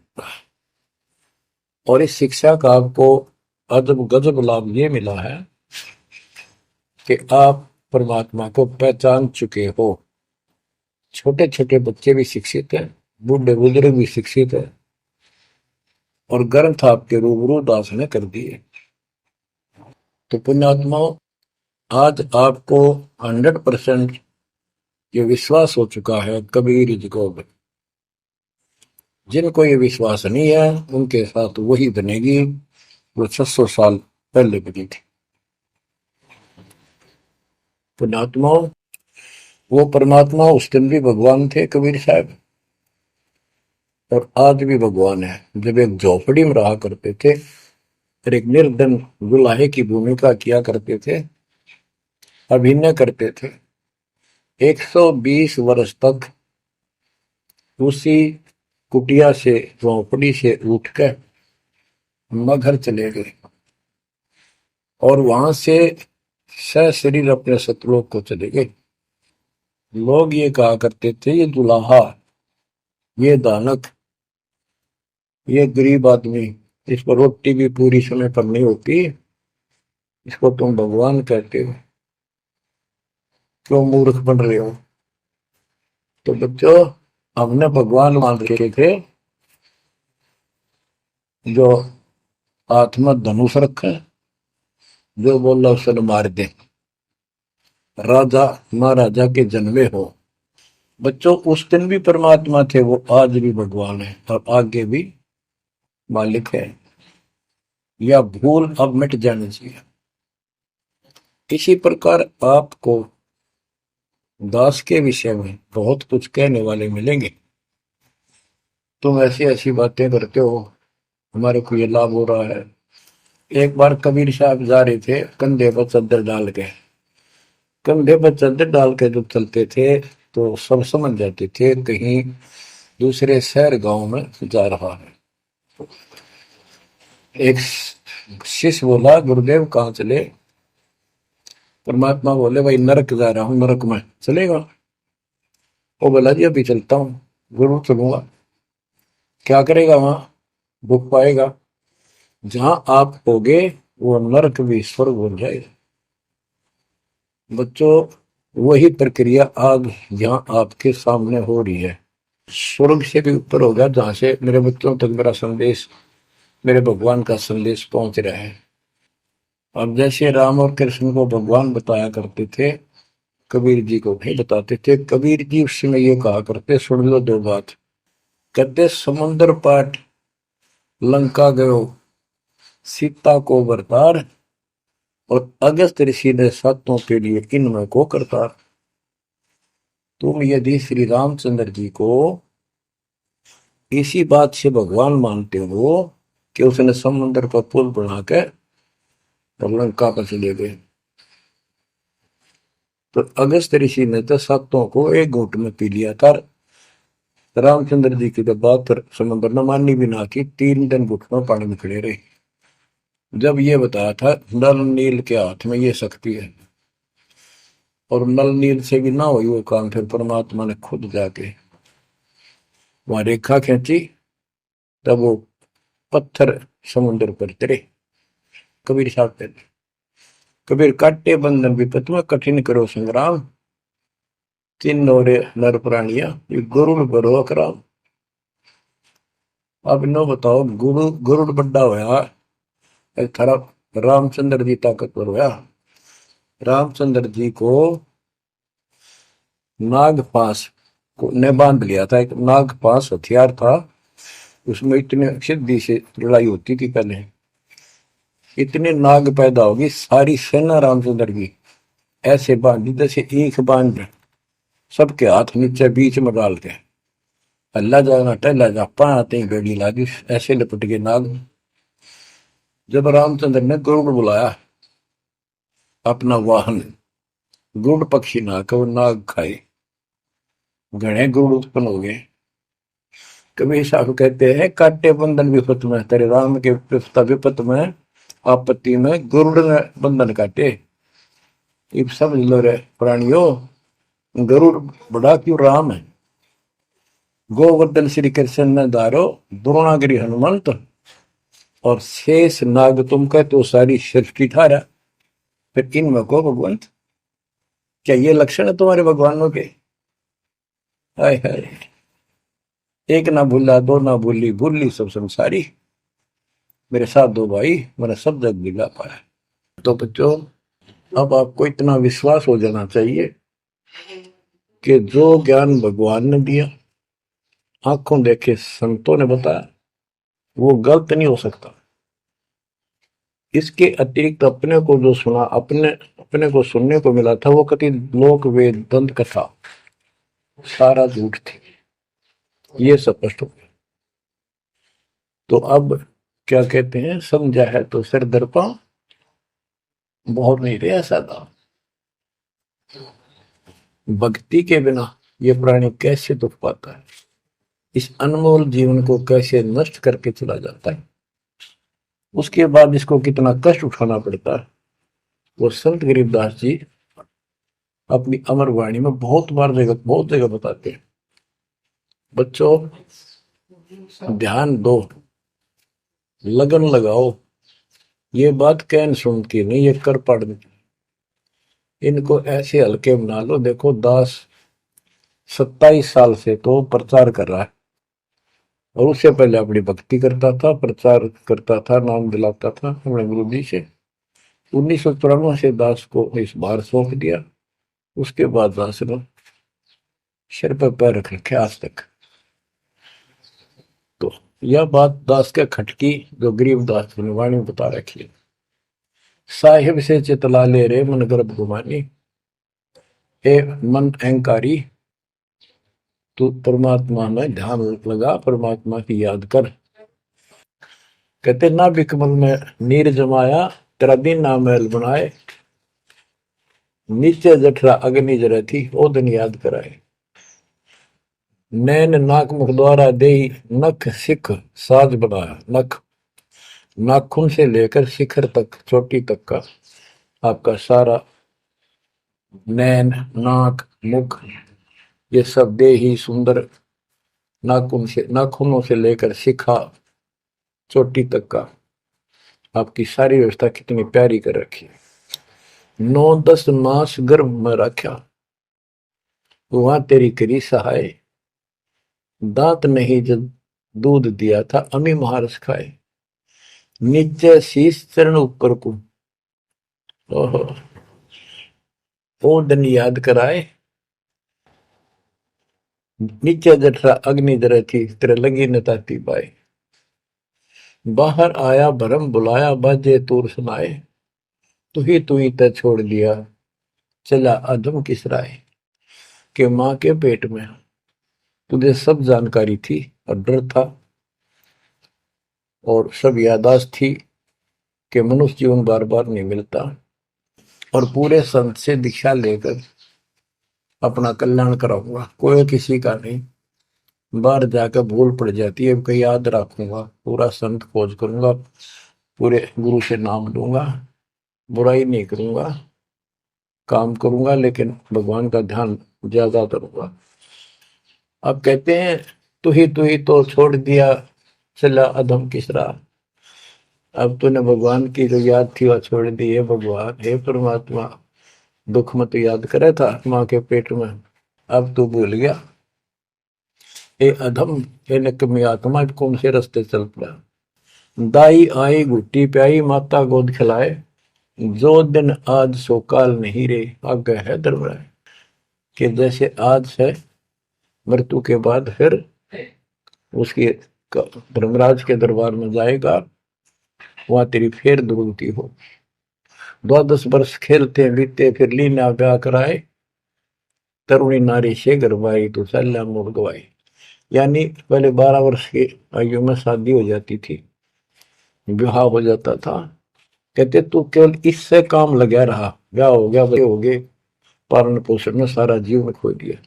और इस शिक्षा का आपको अजब गजब लाभ ये मिला है कि आप परमात्मा को पहचान चुके हो। छोटे छोटे बच्चे भी शिक्षित हैं, बूढ़े बुजुर्ग भी शिक्षित है, और ग्रंथ आपके रूबरू दास ने कर दिए। तो पुण्यात्माओं आज आपको 100% ये विश्वास हो चुका है कबीर इज गॉड। जिनको ये विश्वास नहीं है उनके साथ वही बनेगी जो 600 साल पहले बनी थी। पुण्यात्माओं, वो परमात्मा उस दिन भी भगवान थे कबीर साहब, और आज भी भगवान है। जब एक झोपड़ी में रहा करते थे और एक निर्धन दुल्हे की भूमिका किया करते थे, अभिनय करते थे, 120 वर्ष तक उसी कुटिया से, झोपड़ी से उठकर मगहर चले गए और वहां से सशरीर अपने सतलोक को चले गए। लोग ये कहा करते थे, ये दुल्हा, ये दानक, ये गरीब आदमी, इसको रोटी भी पूरी समय पर नहीं होती, इसको तुम भगवान कहते हो, क्यों मूर्ख बन रहे हो। तो बच्चों, हमने भगवान मान रखे थे जो आत्मा धनुष रखे, जो बोला उसे मार दे, राजा महाराजा के जन्मे हो। बच्चों, उस दिन भी परमात्मा थे, वो आज भी भगवान है और आगे भी मालिक है। या भूल अब मिट जानी चाहिए। इसी प्रकार आपको दास के विषय में बहुत कुछ कहने वाले मिलेंगे। तुम ऐसी ऐसी बातें करते हो, हमारे को ये लाभ हो रहा है। एक बार कबीर साहब जा रहे थे, कंधे पर चादर डाल के, कंधे पर चादर डाल के जब चलते थे तो सब समझ जाते थे कहीं दूसरे शहर गांव में जा रहा है। एक शिष्य बोला, गुरुदेव कहाँ चले। परमात्मा बोले, भाई नरक जा रहा हूं, नरक में चलेगा। वो बोला, जी अभी चलता हूँ, जरूर चलूंगा। क्या करेगा वहां, भूख पाएगा। जहां आप होगे वो नरक भी स्वर्ग बन जाएगा। बच्चों, वही प्रक्रिया आज यहाँ आपके सामने हो रही है। स्वर्ग से भी ऊपर होगा, जहां से मेरे बच्चों तक मेरा संदेश, मेरे भगवान का संदेश पहुंच रहा है। अब जैसे राम और कृष्ण को भगवान बताया करते थे, कबीर जी को नहीं बताते थे। कबीर जी उस समय ये कहा करते, सुन लो दो बात। कहते, समुद्र पाट लंका गयो, सीता को बरतार, और अगस्त ऋषि ने सातों के लिए इनमें को करतार। तुम यदि श्री रामचंद्र जी को इसी बात से भगवान मानते हो कि उसने समुद्र पर पुल बनाकर और लंका पर चले गए, तो अगस्त ऋषि ने तो सातों को एक घूंट में पी लिया था। रामचंद्र जी की तो बात समुद्र ने माननी भी ना की, 3 दिन घुटनों पानी में खड़े रहे। जब ये बताया था नल नील के हाथ में ये शक्ति है, और नल नील से भी ना हुई वो काम, फिर परमात्मा ने खुद जाके वहां रेखा खींची, तब वो पत्थर समुद्र पर तरे। कबीर साहब कहते, कबीर काटे बंधन विपत में कठिन करो संग्राम, तीन नौरे नर प्राणिया ये गरुड़ बरो अकराम। अब नो बताओ, गरुड़ बड्डा होया, एक थारा रामचंद्र जी ताकतवर होया। रामचंद्र जी को नागपाश ने बांध लिया था, एक नागपाश हथियार था, उसमें इतने सिद्धि से लड़ाई होती थी पहले। इतने नाग पैदा होगी, सारी सेना रामचंद्र की ऐसे बांधी जैसे एक बांध, सबके हाथ नीचे बीच में डाल के अल्लाह जाना टहला जा पाते ही बेड़ी लागी, ऐसे लपट के नाग। जब रामचंद्र ने गरुड़ बुलाया अपना वाहन, गरुड़ पक्षी ना का वो नाग खाए, घने गरुड़ उत्पन्न हो गए। कबीर साहब कहते हैं, काटे बंधन विपत में, तेरे राम के विपत में, आपत्ति में गरुड़ ने बंधन काटे। इब समझ लो रे प्राणियों, गरुड़ बड़ा क्यों राम है। गोवर्धन श्री कृष्ण ने धारो, द्रोणागिरी हनुमंत, और शेष नाग तुम कहते तो सारी सृष्टि ठारा। फिर इनमें को भगवंत, क्या ये लक्षण है तुम्हारे भगवानों के। हाय हाय, एक ना भूला दो ना भूली, भूली सब संसारी, मेरे साथ दो भाई मैंने सब जग दिला पाया। तो बच्चों, अब आपको इतना विश्वास हो जाना चाहिए कि जो ज्ञान भगवान ने दिया, आंखों देखे संतों ने बताया, वो गलत नहीं हो सकता। इसके अतिरिक्त अपने को जो सुना, अपने अपने को सुनने को मिला था, वो कति लोक वेद दंत कथा सारा झूठ थी। ये स्पष्ट हो गया। तो अब क्या कहते हैं, समझा है तो सिर दर्पा बहुत नहीं रहा सादा। भक्ति के बिना ये प्राणी कैसे दुख पाता है, इस अनमोल जीवन को कैसे नष्ट करके चला जाता है, उसके बाद इसको कितना कष्ट उठाना पड़ता है, वो संत गरीबदास जी अपनी अमर वाणी में बहुत जगह बताते हैं। बच्चों ध्यान दो, लगन लगाओ, ये बात कैन सुन की नहीं, ये कर पढ़ने। इनको ऐसे हल्के बना लो। देखो दास 27 साल से तो प्रचार कर रहा है, और उससे पहले अपनी भक्ति करता था, प्रचार करता था, नाम दिलाता था अपने गुरु जी से। 1994 से दास को इस बार सौंप दिया। उसके बाद दास ने सिर पर पैर रख रखे आज तक। तो यह बात दास के खटकी जो गरीब दास ने वाणी बता रखी है। साहिब से चितला ले रे मन गर्भ गुमानी, हे मन अहंकारी तू परमात्मा में ध्यान लगा, परमात्मा की याद कर। कहते ना बिकमल में नीर जमाया, तेरा दिन ना महल बनाए, नीचे जठरा अग्नि जरे थी ओ दिन याद कराए। नैन नाक मुख द्वारा दे नख सिख साज बनाया, नख नाखून से लेकर शिखर तक, चोटी तक का आपका सारा नैन नाक मुख ये सब दे ही सुंदर, नाखूनों से लेकर शिखा चोटी तक का आपकी सारी व्यवस्था कितनी प्यारी कर रखी है। 9-10 मास गर्भ में रखा, वहां तेरी करी सहाय, दांत नहीं जब दूध दिया था अमी महारस खाए, नीचे शीश चरण ऊपर को ओहो ओ दिन याद कराए, नीचे जठरा अग्नि जरे थी तेरे लगी न ताती बाई। बाहर आया भरम बुलाया बाजे तूर सुनाए, तू ही तय छोड़ दिया चला अधम किस राय। के माँ के पेट में तुझे सब जानकारी थी और डर था और सब यादाश्त थी कि मनुष्य जीवन बार बार नहीं मिलता, और पूरे संत से दीक्षा लेकर अपना कल्याण कराऊंगा, कोई किसी का नहीं। बाहर जाकर भूल पड़ जाती है, कहीं याद रखूंगा, पूरा संत खोज करूंगा, पूरे गुरु से नाम लूंगा, बुराई नहीं करूंगा, काम करूंगा, लेकिन भगवान का ध्यान ज्यादा करूंगा। अब कहते हैं तू ही तो छोड़ दिया चला अधम किस राह। अब तूने भगवान की जो याद थी वह छोड़ दी है। भगवान हे परमात्मा, दुख मत याद करे था माँ के पेट में, अब तू भूल गया। ए अधम, हे निकम्मी आत्मा, कौन से रास्ते चल पड़ा। दाई आई घुट्टी प्याई, माता गोद खिलाए, जो दिन आज सो काल नहीं रे, आगे है दरबार। कि जैसे आज है मृत्यु के बाद फिर उसके धर्मराज के दरबार में जाएगा, वहां तेरी फिर दुर्गति हो। 12 वर्ष खेलते बीते फिर लीना ब्याह कराए, तरुणी नारी से गरबाई तो सल्ला मोड़ गवाई। यानी पहले 12 वर्ष की आयु में शादी हो जाती थी, विवाह हो जाता था। कहते तू केवल इससे काम लगा रहा, ब्याह हो गया, बच्चे हो गए, पालन पोषण में सारा जीवन खो दिया।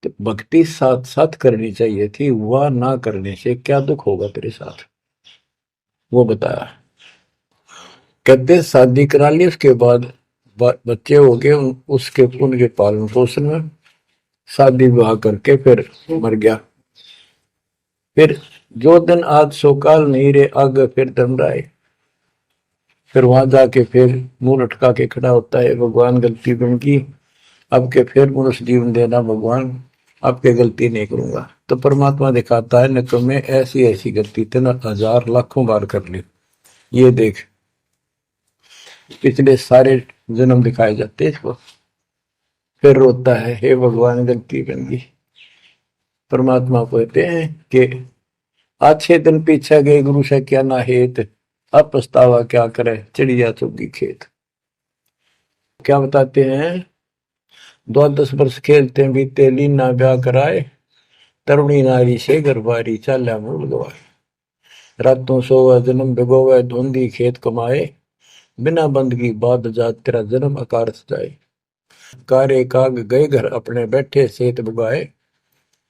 तो भक्ति साथ साथ करनी चाहिए थी, वह ना करने से क्या दुख होगा तेरे साथ, वो बताया। कहते शादी करा ली, उसके बाद बच्चे हो गए, उसके उनके पालन पोषण में शादी विवाह करके फिर मर गया। फिर जो दिन आज सोकाल नहीं रे, आगे फिर धर्मराय। फिर वहां जाके फिर मुंह लटका के खड़ा होता है, भगवान गलती उनकी, अब के फिर मनुष्य जीवन देना भगवान, अब के गलती नहीं करूंगा। तो परमात्मा दिखाता है न तुम्हें ऐसी ऐसी गलती तेना 1000 लाखों बार कर ली, ये देख पिछले सारे जन्म दिखाए जाते इसको। फिर रोता है, हे भगवान गलती बन गई। परमात्मा कहते हैं कि अच्छे दिन पीछे गए गुरु से क्या ना हेत, अब पछतावा क्या करे, चिड़िया चुगी खेत। क्या बताते हैं, 10 वर्ष खेलते बीते, लीना ब्याह कराए, तरुणी नारी से गरबारी, चाल्या मूल गवाए। रातों सोवा जन्म भिगोवे, धुंधी खेत कमाए, बिना बंदगी बाद जात, तेरा जन्म आकार सजाए। कारे काग गए घर अपने, बैठे सेत बुगाए,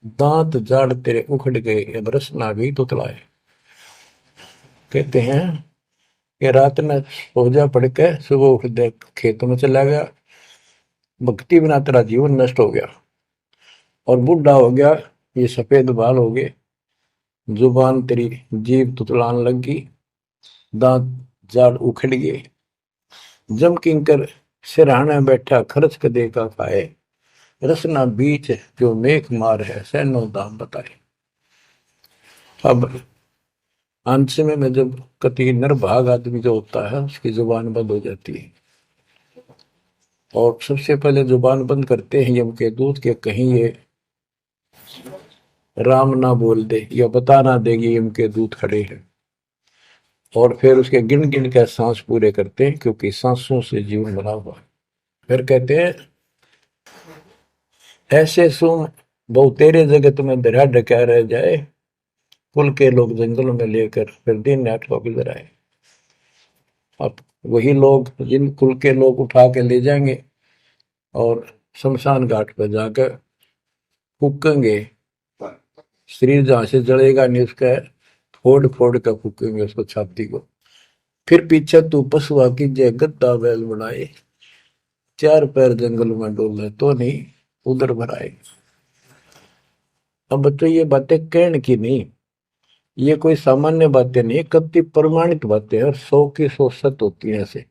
दांत जाड़ तेरे उखड़ गए, अब रसना भी तुतलाए। कहते हैं कि रात में सो जा पड़ के, सुबह उठ दे खेतों में चला गया, भक्ति बिना तेरा जीवन नष्ट हो गया, और बूढ़ा हो गया, ये सफेद बाल हो गए, जुबान तेरी जीभ तुतलान लगी, दांत जाड़ उखड़ गए। जम किंकर सिरहाने बैठा, खर्च कदे का खाए, रसना बीच जो मेघ मार है, सैनो दाम बताए। अब अंत में जब कति निर्भाग आदमी जो होता है, उसकी जुबान बंद हो जाती है, और सबसे पहले जुबान बंद करते हैं यम के दूत के, कहीं ये राम ना बोल दे या बता ना देगी यम के दूत खड़े हैं। और फिर उसके गिन गिन के सांस पूरे करते हैं, क्योंकि सांसों से जीवन बना हुआ है। फिर कहते हैं, ऐसे सुन बहु तेरे जगत में दरिया ढका रह जाए, कुल के लोग जंगलों में लेकर फिर दिन रात को गुजर आए। अब वही लोग, जिन कुल के लोग उठा के ले जाएंगे और शमशान घाट पर जाकर फूकेंगे, शरीर जहां से जलेगा नहीं, उसका फोड़ फोड़ कर फूकेंगे उसको, छाती को। फिर पीछे तू पशुआ की जय, गद्दा बैल बनाए, चार पैर जंगल में डोले, तो नहीं उधर भराए। अब बच्चों ये बातें कहने की नहीं, ये कोई सामान्य बातें नहीं, कति प्रमाणित बातें हैं, और 100 की 100 सत्य होती है ऐसे।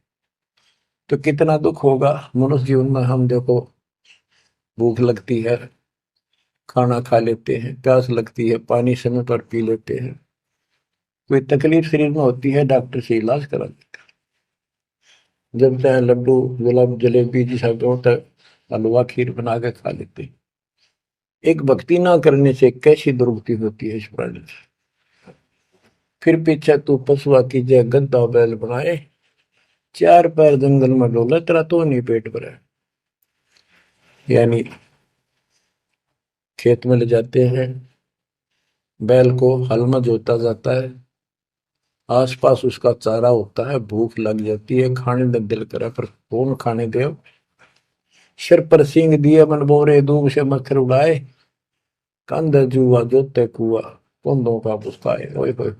तो कितना दुख होगा मनुष्य जीवन में, हम देखो भूख लगती है, खाना खा लेते हैं, प्यास लगती है, पानी समय पर पी लेते हैं, कोई तकलीफ शरीर में होती है, डॉक्टर से इलाज करा लेते हैं, जब चाहे लड्डू गुलाब जलेबी जी सब होता है, हलवा खीर बना के खा लेते हैं। एक भक्ति ना करने से कैसी दुर्गति होती है इस प्राणी से। फिर पीछे तू पशुआ की जय, गद्दा बैल बनाए, चार पैर जंगल में डोला, तेरा तो नहीं पेट भरा। यानी खेत में ले जाते हैं, बैल को हल में जोता जाता है, आसपास उसका चारा होता है, भूख लग जाती है, खाने में दिल करे, पर कौन खाने दे। सिर पर सींग दिए मन बोरे, दूब से मच्छर उड़ाए, कंध जुआ जोते कुआ, कुंदों का पुस्ताए। ओए होए,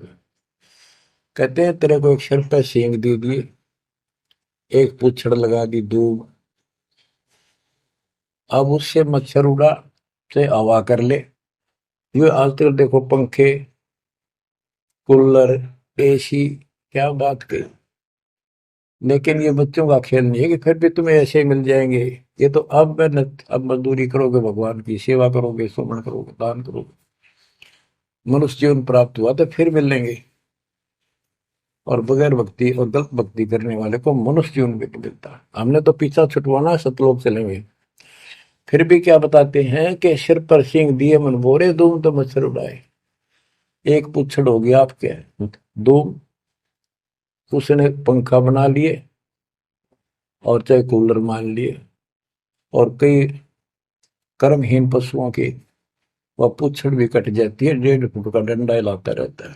कहते हैं तेरे को एक सिर पर सींग दे दिए, एक पूछड़ लगा दी दूब, अब उससे मच्छर उड़ा, से हवा कर ले। ये आजकल देखो पंखे, कूलर, एसी, क्या बात कही। लेकिन ये बच्चों का खेल नहीं है कि फिर भी तुम्हें ऐसे मिल जाएंगे। ये तो अब मेहनत, अब मजदूरी करोगे, भगवान की सेवा करोगे, सुमन करोगे, दान करोगे, मनुष्य जीवन प्राप्त हुआ तो फिर मिलेंगे। और बगैर भक्ति और गलत भक्ति करने वाले को मनुष्य जीवन भी नहीं मिलता। हमने तो पीछा छुटवाना, सतलोक चलेंगे। फिर भी क्या बताते हैं कि सिर पर सींग दिए मन बोरे, दूम तो मच्छर उड़ाए। एक पुच्छड़ हो गया आपके, दो उसने पंखा बना लिए, और चाहे कूलर मान लिए, और कई कर्महीन पशुओं की वह पुच्छड़ भी कट जाती है, 1.5 फुट का डंडा हिलाता रहता है।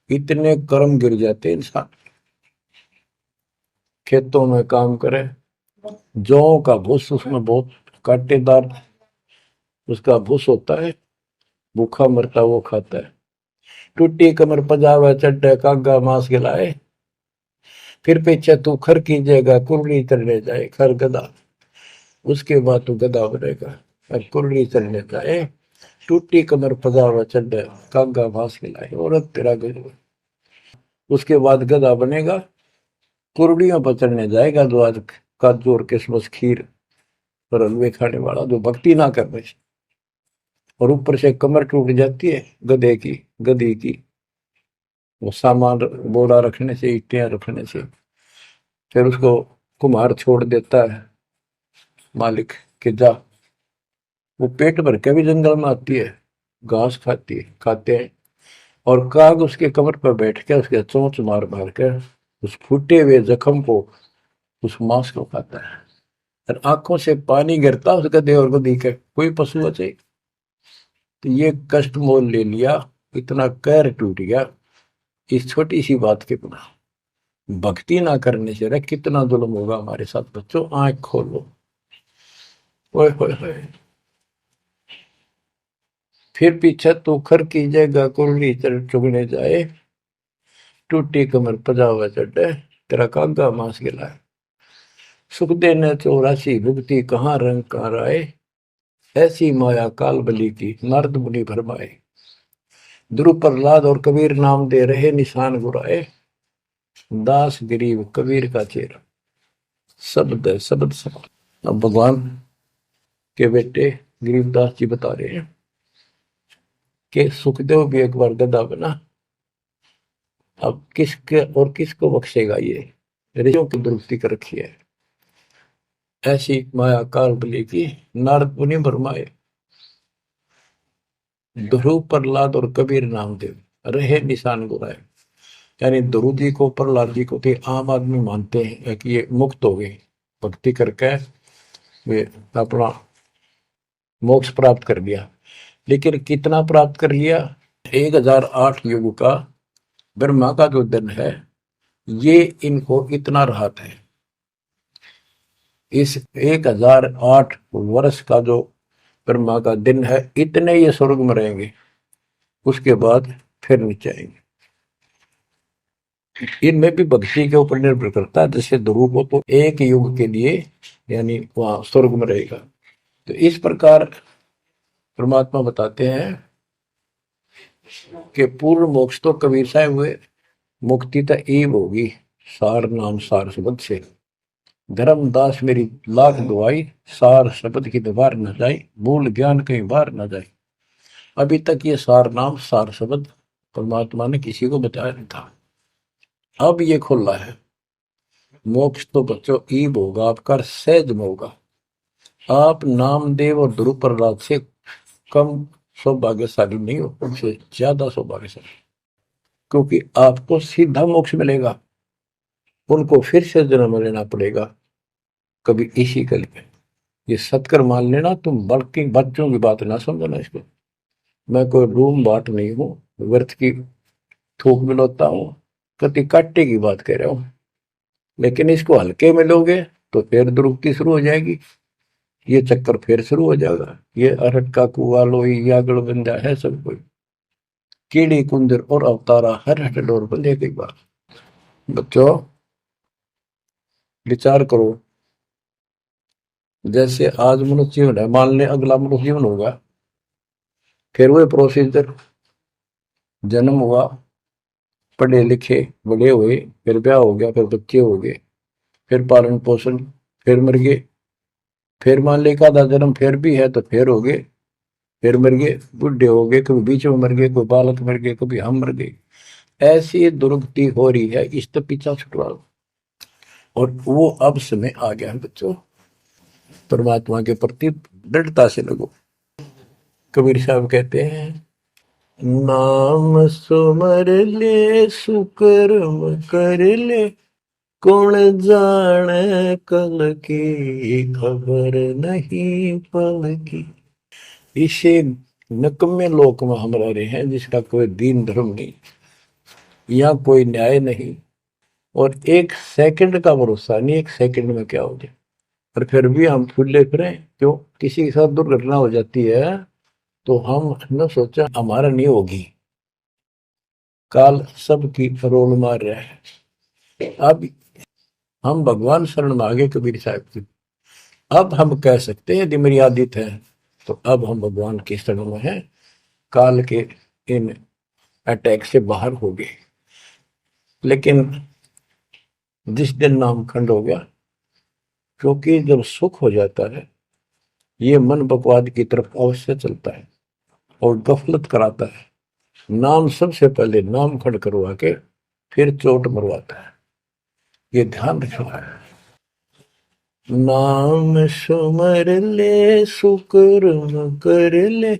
इतने कर्म गिर जाते हैं इंसान। खेतों में काम करे, जौ का भूस, उसमें बहुत कांटेदार उसका भूस होता है, भूखा मरता वो खाता है। टूटी कमर पजावा चड्डे, कागा मांस खिलाए, फिर पीछे तू खर कीजिएगा, कुरली चढ़ने जाए, खर गधा, उसके बाद तू गधा बनेगा। और कुरली चढ़ने जाए, टूटी कमर पजावा चड्डे, कागा मांस खिलाए, औरत तेरा गजब। उसके बाद गधा बनेगा, कुरड़ियों पर चढ़ने जाएगा, द्वार का जोर किस्मस खीर और हलवे खाने वाला, जो भक्ति ना करने से। और ऊपर से कमर टूट जाती है गधे की, गधी की, वो सामान बोरा रखने से, ईटियां रखने से। फिर उसको कुम्हार छोड़ देता है मालिक के जा, वो पेट भर के भी जंगल में आती है, घास खाती है, खाते हैं, और काग उसके कमर पर बैठ के उसके चोंच मार मार कर उस फूटे हुए जख्म को, उस मांस को खाता है। और आंखों से पानी गिरता उसका देवर को देख कोई पशु बचे। तो ये कष्ट मोल ले लिया, इतना कहर टूट गया इस छोटी सी बात के बिना। भक्ति ना करने से रे कितना जुल्म होगा हमारे साथ। बच्चों आंख खोलो। ओए होए होए। फिर पीछे तो खर की जगह कुरली चुगने जाए, टूटी कमर पजावा चढ़े, तेरा कागा मांस गिलाए। सुख देने 84 भुगती कहाँ रंग कार आए, ऐसी माया काल बली की नारद मुनि भरमाए। ध्रुव प्रहलाद और कबीर नाम दे रहे निशान गुराए, दास गरीब कबीर का चेहरा। शब्द शब्द शब्द। अब भगवान के बेटे गरीबदास जी बता रहे हैं कि सुखदेव भी एक बार गधा बना। अब किसके और किसको बख्शेगा ये, ऋषियों की दुरुस्ती कर रखी है। ऐसी माया काल बली की नारद मुनि भरमाए, ध्रुव प्रहलाद और कबीर नामदेव रहे निशान गुराए। यानी ध्रुव जी को प्रहलाद जी को थे आम आदमी मानते हैं कि ये मुक्त हो गए, भक्ति करके वे अपना मोक्ष प्राप्त कर लिया। लेकिन कितना प्राप्त कर लिया? 1008 युग का ब्रह्मा का जो दिन है, ये इनको इतना राहत है। इस 1008 वर्ष का जो ब्रह्मा का दिन है, इतने ये स्वर्ग में रहेंगे, उसके बाद फिर नीचे आएंगे। इनमें भी भक्ति के ऊपर निर्भर करता है। जैसे ध्रुव को तो एक युग के लिए यानी वहां स्वर्ग में रहेगा। तो इस प्रकार परमात्मा बताते हैं कि पूर्ण मोक्ष तो कबीर साहब हुए, मुक्ति तो ईब होगी सार नाम सार शब्द से। धर्मदास मेरी लाख दुआई, सार शब्द की दीवार न जाए, मूल ज्ञान कहीं बाहर न जाए। अभी तक ये सार नाम सार शब्द परमात्मा ने किसी को बताया नहीं था, अब ये खुला है। मोक्ष तो बच्चों ईब होगा आपका, सहज में होगा। आप नामदेव और ध्रुव प्रहलाद से कम सौभाग्यशाली नहीं हो, उनसे ज्यादा सौभाग्यशाली, क्योंकि आपको सीधा मोक्ष मिलेगा। उनको फिर से जन्म लेना पड़ेगा कभी इसी कल में। ये सत्कर मान लेना, तुम बल्कि बच्चों की बात ना समझना इसको। मैं कोई रूम बाट नहीं हूं, व्यर्थ की थूक मिलोता हूं, कति काटे की बात कह रहा हूं। लेकिन इसको हल्के में लोगे तो फिर दुरुक्ति शुरू हो जाएगी, ये चक्कर फिर शुरू हो जाएगा। ये अरट का कुआ लोही यागड़ बंदा है सब कोई, कीड़ी कुंदर और अवतारा हर हट डोर बंदे की बात। बच्चों विचार करो, जैसे आज मनुष्य जीवन है, मान ले अगला मनुष्य जीवन होगा, फिर वही प्रोसीजर, जन्म हुआ, पढ़े लिखे बड़े हुए, फिर ब्याह हो गया, फिर बच्चे हो गए, फिर पालन पोषण, फिर मर गए, फिर मान ले का आधा जन्म फिर भी है तो फिर हो गए, फिर मर गए, बुढ़े हो गए, कभी बीच में मर गए, कोई बालक मर गए, कभी हम मर गए। ऐसी दुर्गति हो रही है, इस तो पीछा छुटवाओ। और वो अब समय आ गया है बच्चों, परमात्मा के प्रति दृढ़ता से लगो। कबीर साहब कहते हैं, नाम सुमर ले सुकर्म कर ले, कौन जाने कल की खबर नहीं पल की। इसे नकम्मे लोक में हम रह रहे हैं जिसका कोई दीन धर्म नहीं, यहाँ कोई न्याय नहीं, और एक सेकंड का भरोसा नहीं, एक सेकंड में क्या हो जाए। और फिर भी हम फूले फिरें क्यों? किसी के साथ दुर्घटना हो जाती है तो हम न सोचा हमारा नहीं होगी, काल सबकी रोल मार रहा है। अब हम भगवान शरण मांगे कबीर साहब की, अब हम कह सकते हैं यदि मेरी आदित है तो अब हम भगवान की शरण में हैं, काल के इन अटैक से बाहर हो गए। लेकिन जिस दिन नाम खंड हो गया, क्योंकि जब सुख हो जाता है ये मन बकवाद की तरफ अवश्य चलता है और गफलत कराता है। नाम सबसे पहले नाम खंड करवा के फिर चोट मरवाता है, ये ध्यान रखना है। नाम सुमर ले सुकर्म कर ले,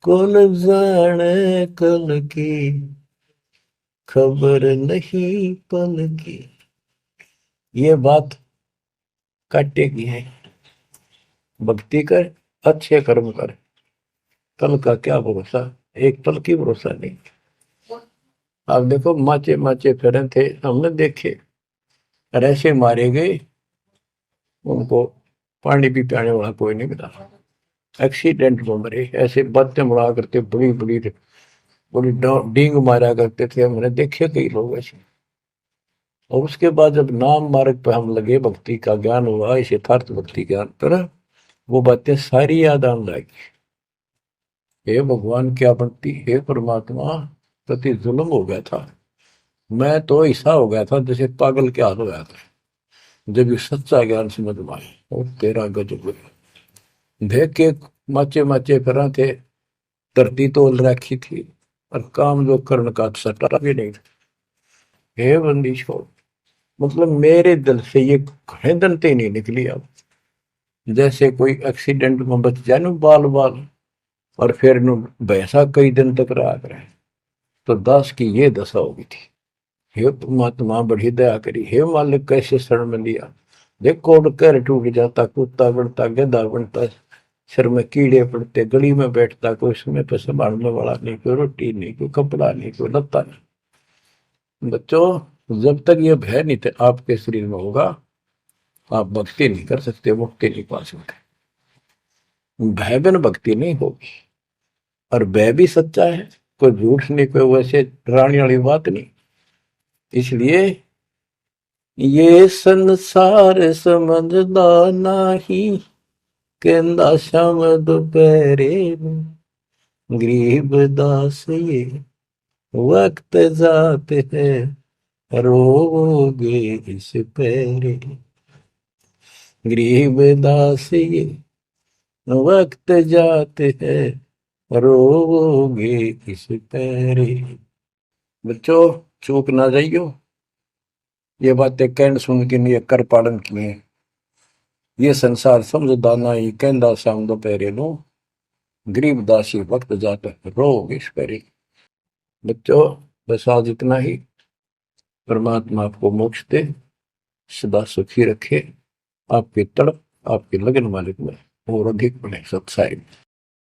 कौन जाने कल की खबर नहीं पल की। ये बात काटेगी है। भक्ति कर, अच्छे कर्म कर, कल का क्या भरोसा। एक पल की भरोसा नहीं। आप देखो माचे माचे फिरे थे, हमने देखे, और ऐसे मारे गए, उनको पानी भी पियाने वाला कोई नहीं मिला। एक्सीडेंट में मरे, ऐसे बातें मुड़ा करते, बड़ी बड़ी बड़ी डींग मारा करते थे, हमने देखे कई लोग ऐसे। और उसके बाद जब नाम मार्ग पे हम लगे, भक्ति का ज्ञान हुआ, इस यथार्थ भक्ति ज्ञान पर, वो बातें सारी याद आने लगी। हे भगवान क्या बनती, हे परमात्मा, प्रति जुल्म हो गया था। मैं तो ऐसा हो गया था जैसे पागल के हाल हो गया था, जब ये सच्चा ज्ञान समझ में आए। और तेरा गजब देख के माचे माचे फिरा थे, धरती तोल रखी थी, और काम जो कर्ण का सटा भी नहीं था। हे बंदी छोड़, मतलब मेरे दिल से ये खड़े नहीं निकली। अब जैसे कोई एक्सीडेंट में बच जाए ना बाल बाल, और फिर नु भैंसा कई दिन तक रहा करे, तो दास की ये दशा होगी थी। हे परमात्मा बड़ी दया करी, हे मालिक कैसे शरण में लिया। देख कोड कर टूट जाता, कुत्ता बनता, गधा बनता, सिर में कीड़े पड़ते, गली में बैठता, कोई समय पर संभालने वाला नहीं, कोई रोटी नहीं, कोई कपड़ा नहीं, कोई लत्ता नहीं। बच्चों, जब तक ये भय नहीं थे आपके शरीर में होगा, आप भक्ति नहीं कर सकते, मुक्ति नहीं पा सकते। भय बिन भक्ति नहीं होगी। और भय भी सच्चा है, कोई झूठ नहीं, कोई वैसे डराने वाली बात नहीं। इसलिए ये संसार समझदा नाही, कहंदा शाम दोपहरे नूं, गरीब दास ये वक्त जात है, रोगे इस पैरे। गरीब दास ये वक्त जात है, रोगे इस पैरे। बच्चों, चूक ना जाइयो, ये बातें कहन सुन के नहीं कर पालन किए। ये संसार समझदा नहीं, कहंदा शाम दोपहरे नूं, गरीब दासी वक्त जाता है, रोग इस पैरे। बच्चों, बस आज इतना ही। परमात्मा आपको मोक्ष दे, सदा सुखी रखे, आपकी तड़प, आपकी लगन मालिक में और अधिक बने सत्साई।